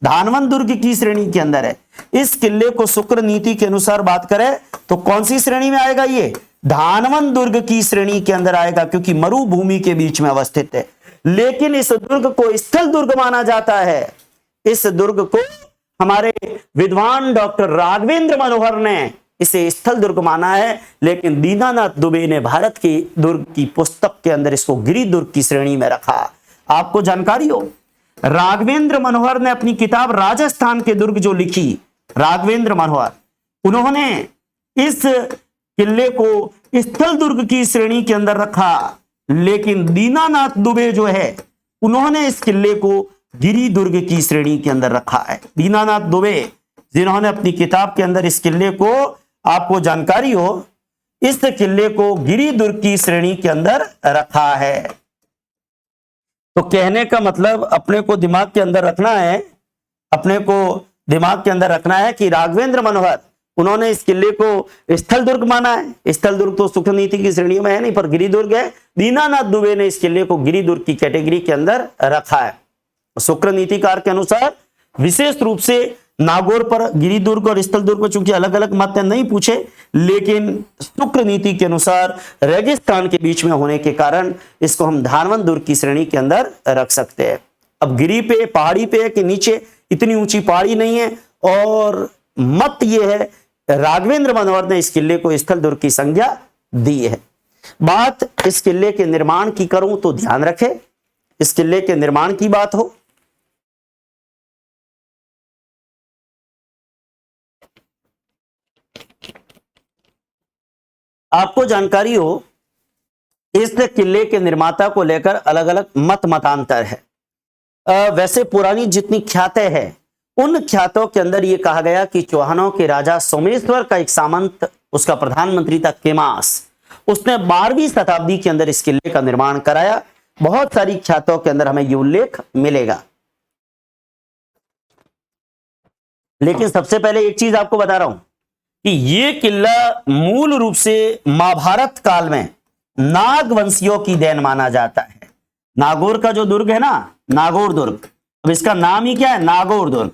धानवन दुर्ग की श्रेणी के अंदर है। इस किले को शुक्र नीति के अनुसार बात करें तो कौन सी श्रेणी में आएगा? ये धानवन दुर्ग की श्रेणी के अंदर आएगा क्योंकि मरुभूमि के बीच में अवस्थित है। लेकिन इस दुर्ग को स्थल दुर्ग माना जाता है। इस दुर्ग को हमारे विद्वान डॉक्टर राघवेंद्र मनोहर ने इसे स्थल दुर्ग माना है, लेकिन दीनानाथ दुबे ने भारत की दुर्ग की पुस्तक के अंदर इसको गिरि दुर्ग की श्रेणी में रखा। आपको जानकारी हो, राघवेंद्र मनोहर ने अपनी किताब राजस्थान के दुर्ग जो लिखी, राघवेंद्र मनोहर, उन्होंने इस किले को स्थल दुर्ग की श्रेणी के अंदर रखा, लेकिन दीनानाथ दुबे जो है उन्होंने इस किले को गिरि दुर्ग की श्रेणी के अंदर रखा है। दीनानाथ दुबे जिन्होंने अपनी किताब के अंदर इस किले को, आपको जानकारी हो, इस किले को गिरि दुर्ग की श्रेणी के अंदर रखा है। तो कहने का मतलब अपने को दिमाग के अंदर रखना है, अपने को दिमाग के अंदर रखना है कि राघवेंद्र मनोहर उन्होंने इस किले को स्थल दुर्ग माना है। स्थल दुर्ग तो सुख नीति की श्रेणी में है नहीं, पर गिरि दुर्ग है। दीनानाथ दुबे ने इस किले को गिरि दुर्ग की कैटेगरी के अंदर रखा है। शुक्र नीतिकार के अनुसार विशेष रूप से नागौर पर गिरि दुर्ग और स्थल दुर्ग को चूंकि अलग अलग मत नहीं पूछे, लेकिन शुक्र नीति के अनुसार रेगिस्तान के बीच में होने के कारण इसको हम धानवन दुर्ग की श्रेणी के अंदर रख सकते हैं। अब गिरि पे, पहाड़ी पे के नीचे इतनी ऊंची पहाड़ी नहीं है, और मत ये है राघवेंद्र मनोहर ने इस किले को स्थल दुर्ग की संज्ञा दी है। बात इस किले के निर्माण की करूं तो ध्यान रखें, इस किले के निर्माण की बात हो, आपको जानकारी हो, इस किले के निर्माता को लेकर अलग अलग मतांतर है। वैसे पुरानी जितनी ख्यातें हैं उन ख्यातों के अंदर यह कहा गया कि चौहानों के राजा सोमेश्वर का एक सामंत, उसका प्रधानमंत्री था केमास, उसने 12वीं शताब्दी के अंदर इस किले का निर्माण कराया। बहुत सारी ख्यातों के अंदर हमें यह उल्लेख मिलेगा। लेकिन सबसे पहले एक चीज आपको बता रहा हूं कि यह किला मूल रूप से महाभारत काल में नागवंशियों की देन माना जाता है। नागौर का जो दुर्ग है ना, नागौर दुर्ग, अब इसका नाम ही क्या है, नागौर दुर्ग।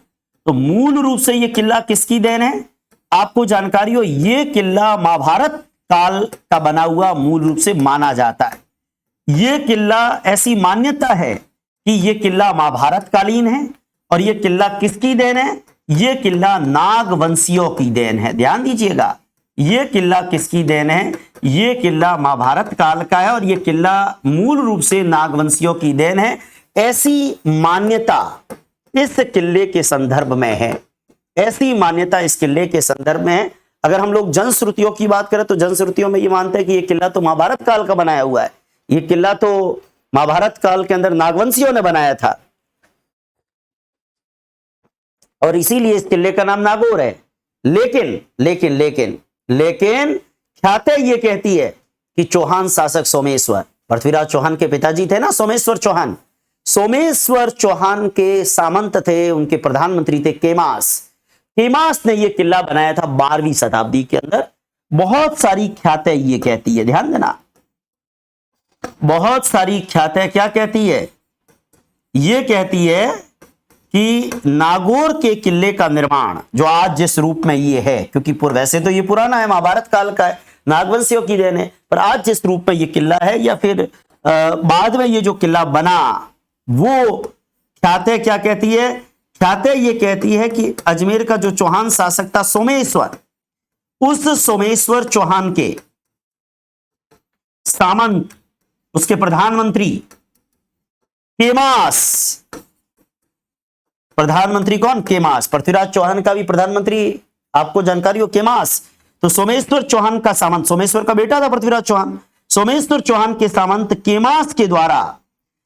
तो मूल रूप से यह किला किसकी देन है, आपको जानकारी हो, यह किला महाभारत काल का बना हुआ मूल रूप से माना जाता है। यह किला, ऐसी मान्यता है कि यह किला महाभारत कालीन है, और यह किला किसकी देन है, यह किला नागवंशियों की देन है। ध्यान दीजिएगा, यह किला किसकी देन है, यह किला महाभारत काल का है, और यह किला मूल रूप से नागवंशियों की देन है। ऐसी मान्यता इस किले के संदर्भ में है, ऐसी मान्यता इस किले के संदर्भ में है। अगर हम लोग जनश्रुतियों की बात करें तो जनश्रुतियों में यह मानते हैं कि यह किला तो महाभारत काल का बनाया हुआ है, यह किला तो महाभारत काल के अंदर नागवंशियों ने बनाया था, और इसीलिए इस किले का नाम नागौर है। लेकिन लेकिन लेकिन लेकिन ख्यातें यह कहती है कि चौहान शासक सोमेश्वर, पृथ्वीराज चौहान के पिताजी थे ना सोमेश्वर चौहान, सोमेश्वर चौहान के सामंत थे, उनके प्रधानमंत्री थे केमास। केमास ने यह किला बनाया था 12वीं शताब्दी के अंदर। बहुत सारी ख्यातें ये कहती है, ध्यान देना, बहुत सारी ख्यातें क्या कहती है, ये कहती है कि नागौर के किले का निर्माण जो आज जिस रूप में ये है, क्योंकि वैसे तो ये पुराना है, महाभारत काल का है, नागवंशियों की देन है, पर आज जिस रूप में ये किला है, या फिर बाद में ये जो किला बना, वो ख्यातें क्या कहती है, ख्यातें ये कहती है कि अजमेर का जो चौहान शासक था सोमेश्वर, उस सोमेश्वर चौहान के सामंत, उसके प्रधानमंत्री केमास, प्रधानमंत्री कौन, केमास, पृथ्वीराज चौहान का भी प्रधानमंत्री आपको जानकारी हो केमास। तो सोमेश्वर चौहान का सामंत, सोमेश्वर का बेटा था पृथ्वीराज चौहान, सोमेश्वर चौहान के सामंत केमास के द्वारा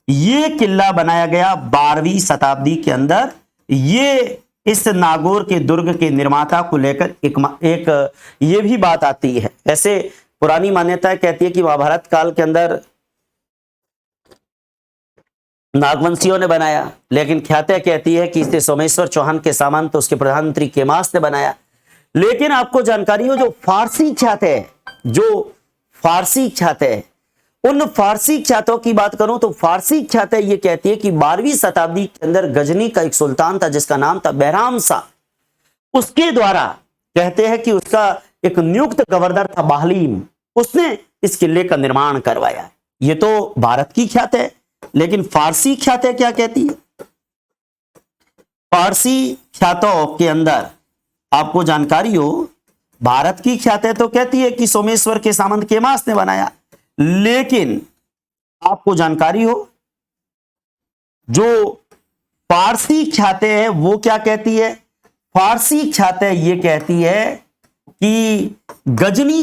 यह किला बनाया गया 12वीं शताब्दी के अंदर। ये इस नागौर के दुर्ग के निर्माता को लेकर एक ये भी बात आती है। ऐसे पुरानी मान्यता कहती है कि महाभारत काल के अंदर नागवंशियों ने बनाया, लेकिन ख्यातें कहती है कि इसे सोमेश्वर चौहान के सामंत तो उसके प्रधानमंत्री केमास ने बनाया। लेकिन आपको जानकारी हो, जो फारसी ख्यातें, जो फारसी ख्यातें, उन फारसी ख्यातों की बात करूं तो फारसी ख्यातें ये कहती है कि 12वीं शताब्दी के अंदर गजनी का एक सुल्तान था जिसका नाम था बहराम शाह, उसके द्वारा कहते हैं कि उसका एक नियुक्त गवर्नर था बाहलीम, उसने इस किले का निर्माण करवाया। ये तो भारत की ख्यात है, लेकिन फारसी ख्यात क्या कहती है? फारसी ख्यातों के अंदर आपको जानकारी हो, भारत की ख्यात तो कहती है कि सोमेश्वर के सामंत केमास ने बनाया, लेकिन आपको जानकारी हो जो फारसी ख्याते है वो क्या कहती है? फारसी ख्याते ये कहती है कि गजनी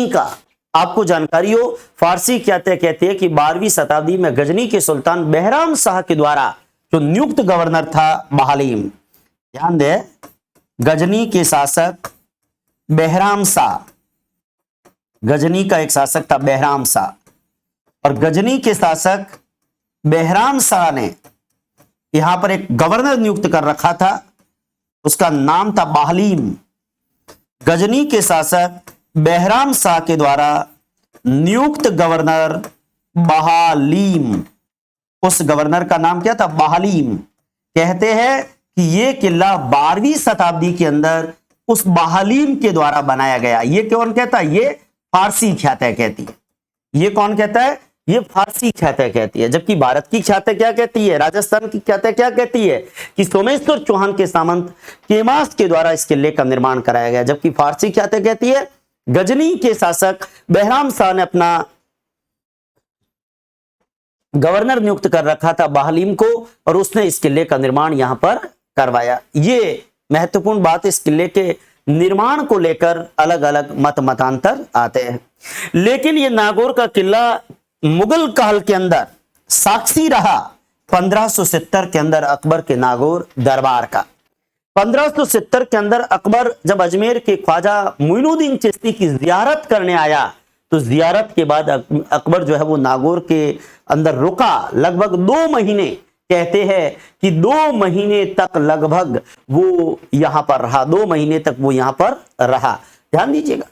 का आपको जानकारी हो, फारसी ख्याते कहती है कि 12वीं शताब्दी में गजनी के सुल्तान बहराम शाह के द्वारा जो नियुक्त गवर्नर था बहालीम, ध्यान दे, गजनी के शासक बहराम शाह, गजनी का एक शासक था बहराम शाह, और गजनी के शासक बहराम शाह ने यहां पर एक गवर्नर नियुक्त कर रखा था, उसका नाम था बहालीम। गजनी के शासक बहराम शाह के द्वारा नियुक्त गवर्नर बहालीम, उस गवर्नर का नाम क्या था? बहालीम। कहते हैं कि यह किला 12वीं शताब्दी के अंदर उस बहालीम के द्वारा बनाया गया। यह कौन कहता है? ये फारसी ख्याते कहती है। ये कौन कहता है? ये फारसी ख्याते कहती है। जबकि भारत की ख्याते क्या कहती है? राजस्थान की ख्याते क्या कहती है? कि सोमेश्वर चौहान के सामंत केमास के द्वारा इस किले का निर्माण कराया गया। जबकि फारसी ख्याते कहती है गजनी के शासक बहराम शाह ने अपना गवर्नर नियुक्त कर रखा था बहालीम को, और उसने इस किले का निर्माण यहां पर करवाया। ये महत्वपूर्ण बात, इस किले के निर्माण को लेकर अलग अलग मतांतर आते हैं। लेकिन ये नागौर का किला मुगल काल के अंदर साक्षी रहा 1570 के अंदर अकबर के नागौर दरबार का। 1570 के अंदर अकबर जब अजमेर के ख्वाजा मोइनुद्दीन चिश्ती की जियारत करने आया, तो जियारत के बाद अकबर जो है वो नागौर के अंदर रुका लगभग 2 महीने। कहते हैं कि 2 महीने तक लगभग वो यहां पर रहा, 2 महीने तक वो यहां पर रहा। ध्यान दीजिएगा,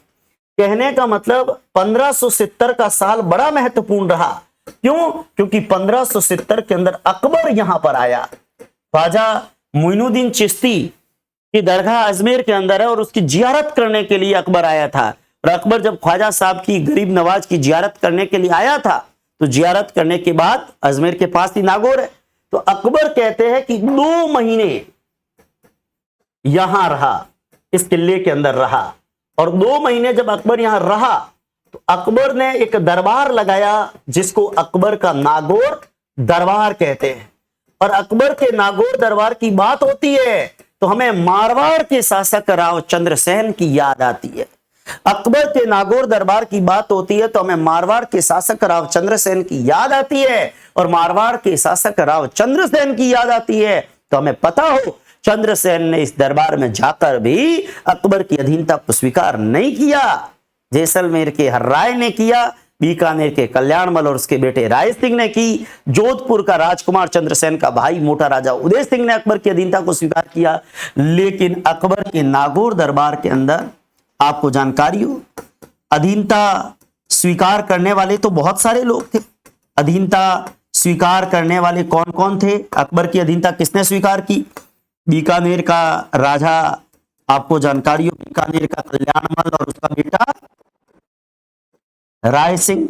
कहने का मतलब 1570 का साल बड़ा महत्वपूर्ण रहा। क्यों? क्योंकि 1570 के अंदर अकबर यहां पर आया। ख्वाजा मोइनुद्दीन चिश्ती की दरगाह अजमेर के अंदर है और उसकी जियारत करने के लिए अकबर आया था। और अकबर जब ख्वाजा साहब की गरीब नवाज की जियारत करने के लिए आया था, तो जियारत करने के बाद अजमेर के पास ही नागौर है, तो अकबर कहते हैं कि 2 महीने यहां रहा, इस किले के अंदर रहा। और 2 महीने जब अकबर यहां रहा, तो अकबर ने एक दरबार लगाया जिसको अकबर का नागौर दरबार कहते हैं। और अकबर के नागौर दरबार की बात होती है तो हमें मारवाड़ के शासक राव चंद्रसेन की याद आती है। अकबर के नागौर दरबार की बात होती है तो हमें मारवाड़ के शासक राव चंद्रसेन की याद आती है, और मारवाड़ के शासक राव चंद्रसेन की याद आती है तो हमें पता हो चंद्रसेन ने इस दरबार में जाकर भी अकबर की अधीनता को स्वीकार नहीं किया। जैसलमेर के हर्राय ने किया, बीकानेर के कल्याणमल और उसके बेटे राय सिंह ने की, जोधपुर का राजकुमार चंद्रसेन का भाई मोटा राजा उदय सिंह ने अकबर की अधीनता को स्वीकार किया। लेकिन अकबर के नागौर दरबार के अंदर आपको जानकारी हो, अधीनता स्वीकार करने वाले तो बहुत सारे लोग थे। अधीनता स्वीकार करने वाले कौन कौन थे? अकबर की अधीनता किसने स्वीकार की? बीकानेर का राजा, आपको जानकारी हो, बीकानेर का कल्याणमल और उसका बेटा राय सिंह।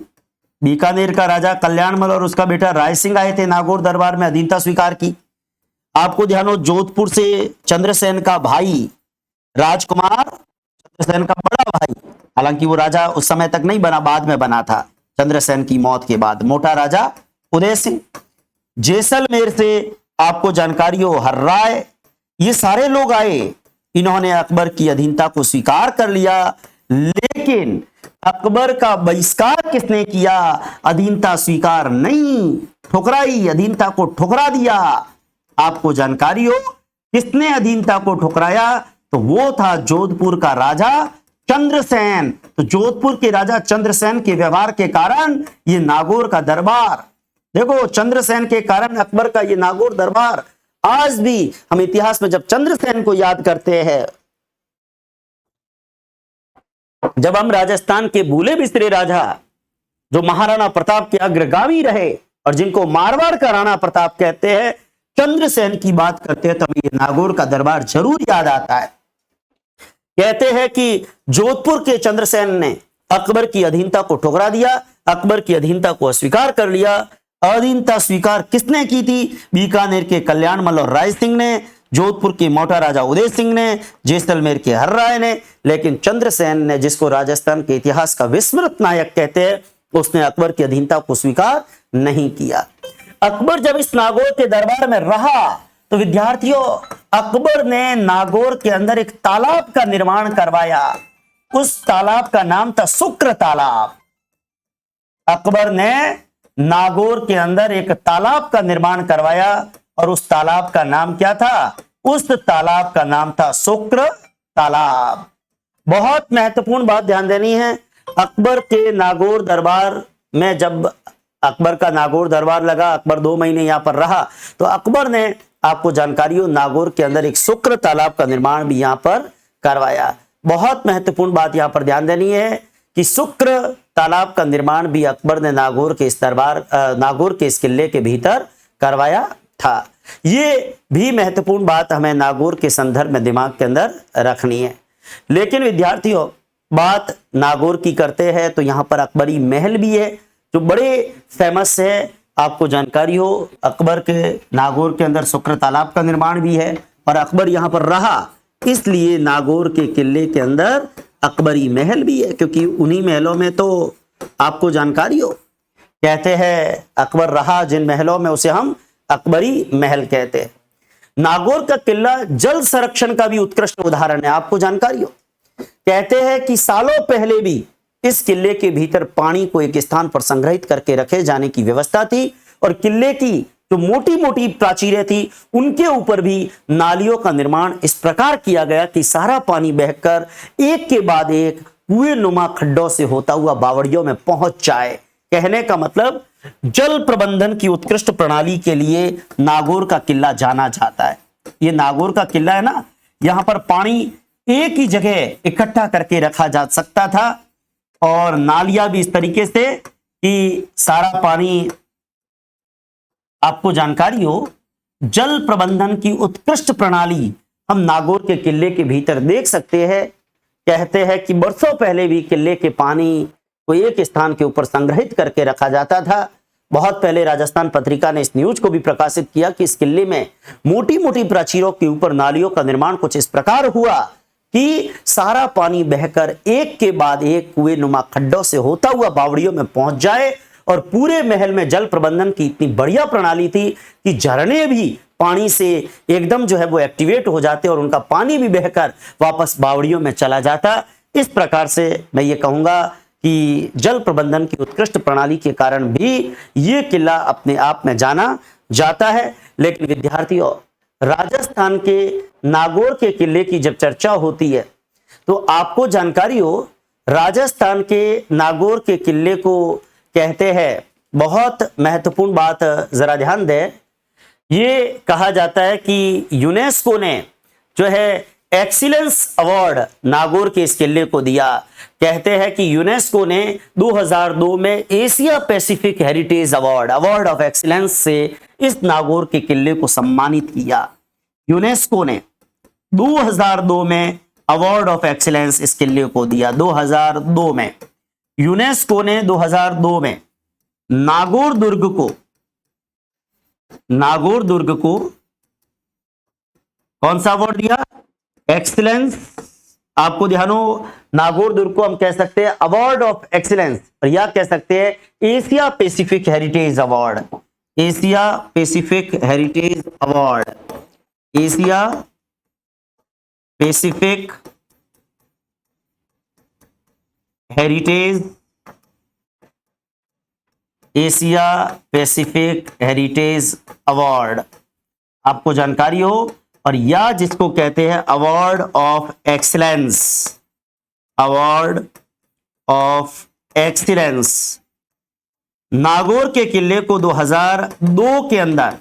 बीकानेर का राजा कल्याणमल और उसका बेटा राय सिंह आए थे नागौर दरबार में, अधीनता स्वीकार की। आपको ध्यान हो, जोधपुर से चंद्रसेन का भाई राजकुमार चंद्रसेन का बड़ा भाई, हालांकि वो राजा उस समय तक नहीं बना, बाद में बना था चंद्रसेन की मौत के बाद, मोटा राजा उदय सिंह। जैसलमेर से आपको जानकारी हो हर्राय, ये सारे लोग आए, इन्होंने अकबर की अधीनता को स्वीकार कर लिया। लेकिन अकबर का बहिष्कार किसने किया? अधीनता स्वीकार नहीं, ठुकराई, अधीनता को ठुकरा दिया। आपको जानकारी हो किसने अधीनता को ठुकराया? तो वो था जोधपुर का राजा चंद्रसेन। तो जोधपुर के राजा चंद्रसेन के व्यवहार के कारण ये नागौर का दरबार, देखो चंद्रसेन के कारण अकबर का ये नागौर दरबार आज भी हम इतिहास में जब चंद्रसेन को याद करते हैं, जब हम राजस्थान के भूले बिसरे राजा जो महाराणा प्रताप के अग्रगामी रहे और जिनको मारवाड़ का राणा प्रताप कहते हैं, चंद्रसेन की बात करते हैं तो हमें ये नागौर का दरबार जरूर याद आता है। कहते हैं कि जोधपुर के चंद्रसेन ने अकबर की अधीनता को ठुकरा दिया, अकबर की अधीनता को अस्वीकार कर लिया। अधीनता स्वीकार किसने की थी? बीकानेर के कल्याणमल और राय सिंह ने, जोधपुर के मोटा राजा उदय सिंह ने, जैसलमेर के हर राय ने। लेकिन चंद्रसेन ने, जिसको राजस्थान के इतिहास का विस्मृत नायक कहते हैं, उसने अकबर की अधीनता को स्वीकार नहीं किया। अकबर जब इस नागौर के दरबार में रहा तो विद्यार्थियों, अकबर ने नागौर के अंदर एक तालाब का निर्माण करवाया। उस तालाब का नाम था शुक्र तालाब। अकबर ने नागौर के अंदर एक तालाब का निर्माण करवाया और उस तालाब का नाम क्या था? उस तालाब का नाम था शुक्र तालाब। बहुत महत्वपूर्ण बात ध्यान देनी है। अकबर के नागौर दरबार में जब अकबर का नागौर दरबार लगा, अकबर 2 महीने यहां पर रहा, तो अकबर ने, आपको जानकारी हो, नागौर के अंदर एक शुक्र तालाब का निर्माण भी यहां पर करवाया। बहुत महत्वपूर्ण बात यहां पर ध्यान देनी है कि शुक्र तालाब का निर्माण भी अकबर ने नागौर के इस किले के भीतर करवाया था। ये भी महत्वपूर्ण बात हमें नागौर के संदर्भ में दिमाग के अंदर रखनी है। लेकिन विद्यार्थियों, बात नागौर की करते हैं तो यहां पर अकबरी महल भी है जो बड़े फेमस है। आपको जानकारी हो, अकबर के नागौर के अंदर शुक्र तालाब का निर्माण भी है और अकबर यहां पर रहा, इसलिए नागौर के किले के अंदर अकबरी महल भी है, क्योंकि उन्हीं महलों में तो आपको जानकारी हो, कहते हैं अकबर रहा जिन महलों में, उसे हम अकबरी महल कहते हैं। नागौर का किला जल संरक्षण का भी उत्कृष्ट उदाहरण है। आपको जानकारी हो, कहते हैं कि सालों पहले भी इस किले के भीतर पानी को एक स्थान पर संग्रहित करके रखे जाने की व्यवस्था थी और किले की जो मोटी मोटी प्राचीरें थी उनके ऊपर भी नालियों का निर्माण इस प्रकार किया गया कि सारा पानी बहकर एक के बाद एक कुएं नुमा खड्डों से होता हुआ बावड़ियों में पहुंच जाए। कहने का मतलब, जल प्रबंधन की उत्कृष्ट प्रणाली के लिए नागौर का किला जाना जाता है। ये नागौर का किला है ना, यहां पर पानी एक ही जगह इकट्ठा करके रखा जा सकता था और नालियां भी इस तरीके से कि सारा पानी, आपको जानकारी हो, जल प्रबंधन की उत्कृष्ट प्रणाली हम नागौर के किले के भीतर देख सकते हैं। कहते हैं कि बरसों पहले भी किले के पानी को एक स्थान के ऊपर संग्रहित करके रखा जाता था। बहुत पहले राजस्थान पत्रिका ने इस न्यूज को भी प्रकाशित किया कि इस किले में मोटी मोटी प्राचीरों के ऊपर नालियों का निर्माण कुछ इस प्रकार हुआ कि सारा पानी बहकर एक के बाद एक कुएं नुमा खड्डों से होता हुआ बावड़ियों में पहुंच जाए। और पूरे महल में जल प्रबंधन की इतनी बढ़िया प्रणाली थी कि झरने भी पानी से एकदम जो है वो एक्टिवेट हो जाते और उनका पानी भी बहकर वापस बावड़ियों में चला जाता। इस प्रकार से मैं ये कहूंगा कि जल प्रबंधन की उत्कृष्ट प्रणाली के कारण भी ये किला अपने आप में जाना जाता है। लेकिन विद्यार्थियों, राजस्थान के नागौर के किले की जब चर्चा होती है तो आपको जानकारी हो, राजस्थान के नागौर के किले को कहते हैं, बहुत महत्वपूर्ण बात जरा ध्यान दें, ये कहा जाता है कि यूनेस्को ने जो है एक्सीलेंस अवार्ड नागौर के इस किले को दिया। कहते हैं कि यूनेस्को ने 2002 में Asia Pacific heritage award of excellence से इस नागौर के किले को सम्मानित किया। यूनेस्को ने 2002 में अवार्ड ऑफ एक्सीलेंस इस किले को दिया। 2002 में यूनेस्को ने 2002 में नागौर दुर्ग को कौन सा अवार्ड दिया? एक्सीलेंस। आपको ध्यान हो, नागौर दुर्ग को हम कह सकते हैं अवार्ड ऑफ एक्सीलेंस और या कह सकते हैं Asia Pacific heritage award. Asia Pacific heritage award, Asia Pacific heritage, Asia Pacific heritage award, आपको जानकारी हो। और या जिसको कहते हैं award of excellence, award of excellence. Nagaur के किले को 2002 के अंदर,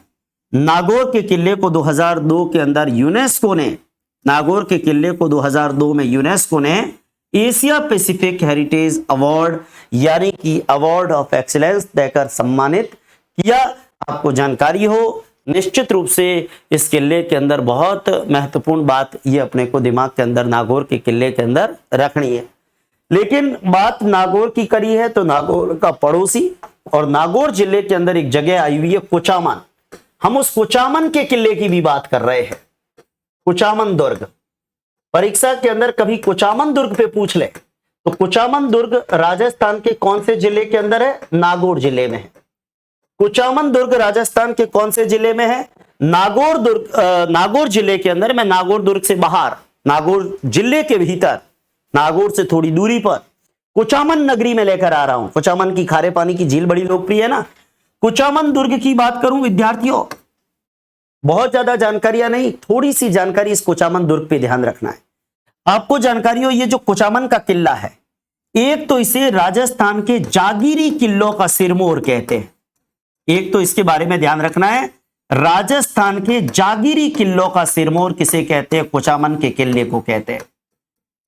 नागौर के किले को 2002 के अंदर यूनेस्को ने, नागौर के किले को 2002 में यूनेस्को ने एशिया पैसिफिक हेरिटेज अवार्ड यानी कि अवार्ड ऑफ एक्सीलेंस देकर सम्मानित किया। आपको जानकारी हो, निश्चित रूप से इस किले के अंदर बहुत महत्वपूर्ण बात ये अपने को दिमाग के अंदर नागौर के किले के अंदर रखनी है। लेकिन बात नागौर की करी है तो नागौर का पड़ोसी और नागौर जिले के अंदर एक जगह आई हुई है कुचामन। हम उस कुचामन के किले की भी बात कर रहे हैं। कुचामन दुर्ग, परीक्षा के अंदर कभी कुचामन दुर्ग पे पूछ ले तो कुचामन दुर्ग राजस्थान के कौन से जिले के अंदर है? नागौर जिले में है। कुचामन दुर्ग राजस्थान के कौन से जिले में है? नागौर दुर्ग, नागौर जिले के अंदर। मैं नागौर दुर्ग से बाहर, नागौर जिले के भीतर, नागौर से थोड़ी दूरी पर कुचामन नगरी में लेकर आ रहा हूं। कुचामन की खारे पानी की झील बड़ी लोकप्रिय है ना। कुचामन दुर्ग की बात करूं विद्यार्थियों, बहुत ज्यादा जानकारियां नहीं, थोड़ी सी जानकारी इस कुचामन दुर्ग पे ध्यान रखना है आपको। जानकारी हो, ये जो कुचामन का किला है, एक तो इसे राजस्थान के जागीरी किलों का सिरमौर कहते हैं। एक तो इसके बारे में ध्यान रखना है, राजस्थान के जागीरी किलों का सिरमौर किसे कहते हैं? कुचामन के किले को कहते हैं।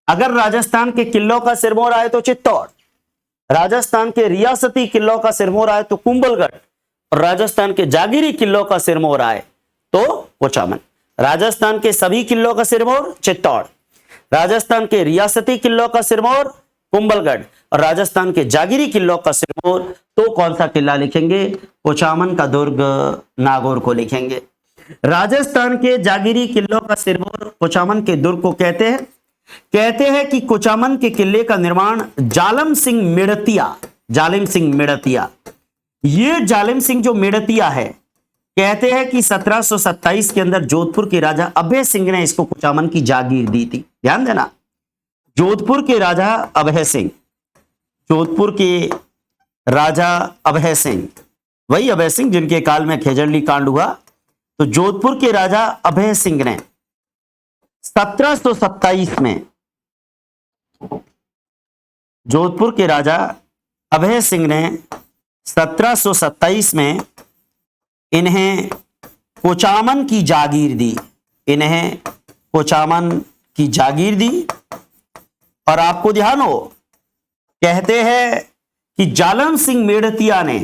अगर राजस्थान के किलों का सिरमौर आए तो चित्तौड़, राजस्थान के रियासती किलों का सिरमौर आए तो कुंभलगढ़, और राजस्थान के जागीरी किलों का सिरमौर आए तो कुचामन। राजस्थान के सभी किलों का सिरमौर चित्तौड़, राजस्थान के रियासती किलों का सिरमौर कुंभलगढ़, और राजस्थान के जागीरी किलों का सिरमौर तो कौन सा किला लिखेंगे? कुचामन का दुर्ग नागौर को लिखेंगे। राजस्थान के जागीरी किलों का सिरमौर कुचामन के दुर्ग को कहते हैं कि कुचामन के किले का निर्माण जालम सिंह मेड़तिया, ये जालिम सिंह जो मेड़तिया है, कहते हैं कि 1727 के अंदर जोधपुर के राजा अभय सिंह ने इसको कुचामन की जागीर दी थी। ध्यान देना, जोधपुर के राजा अभय सिंह, जोधपुर के राजा अभय सिंह, वही अभय सिंह जिनके काल में खेजड़ली कांड हुआ। तो जोधपुर के राजा अभय सिंह ने 1727 में, जोधपुर के राजा अभय सिंह ने 1727 में इन्हें कुचामन की जागीर दी, इन्हें कुचामन की जागीर दी। और आपको ध्यान हो, कहते हैं कि जालम सिंह मेड़तिया ने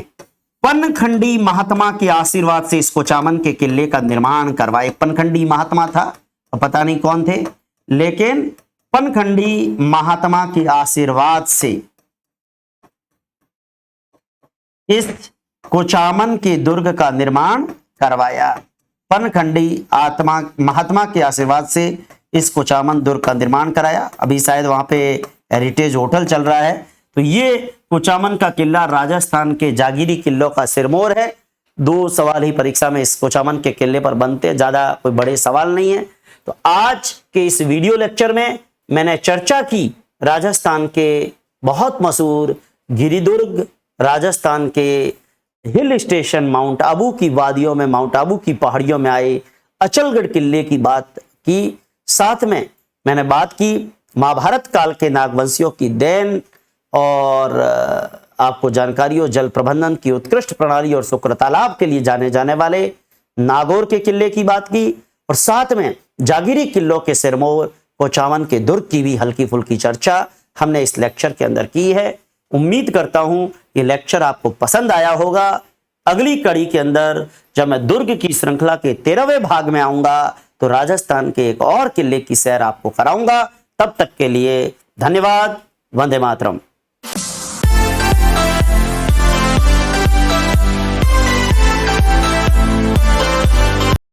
पनखंडी महात्मा के आशीर्वाद से इस कुचामन के किले का निर्माण करवाए। पनखंडी महात्मा था, पता नहीं कौन थे, लेकिन पनखंडी महात्मा के आशीर्वाद से इस कुचामन के दुर्ग का निर्माण करवाया। पनखंडी महात्मा के आशीर्वाद से इस कुचामन दुर्ग का निर्माण कराया। अभी शायद वहां पे हेरिटेज होटल चल रहा है। तो ये कुचामन का किला राजस्थान के जागीरी किलों का सिरमौर है। 2 सवाल ही परीक्षा में इस कुचामन के किले पर बनते हैं, ज्यादा कोई बड़े सवाल नहीं है। तो आज के इस वीडियो लेक्चर में मैंने चर्चा की राजस्थान के बहुत मशहूर गिरिदुर्ग, राजस्थान के हिल स्टेशन माउंट आबू की वादियों में, माउंट आबू की पहाड़ियों में आए अचलगढ़ किले की बात की। साथ में मैंने बात की महाभारत काल के नागवंशियों की देन, और आपको जानकारी हो जल प्रबंधन की उत्कृष्ट प्रणाली और शुक्र तालाब के लिए जाने जाने वाले नागौर के किले की बात की, और साथ में जागीरी किलों के सिरमौर कुचामन के दुर्ग की भी हल्की फुल्की चर्चा हमने इस लेक्चर के अंदर की है। उम्मीद करता हूं ये लेक्चर आपको पसंद आया होगा। अगली कड़ी के अंदर जब मैं दुर्ग की श्रृंखला के 13वें भाग में आऊंगा तो राजस्थान के एक और किले की सैर आपको कराऊंगा। तब तक के लिए धन्यवाद। वंदे मातरम।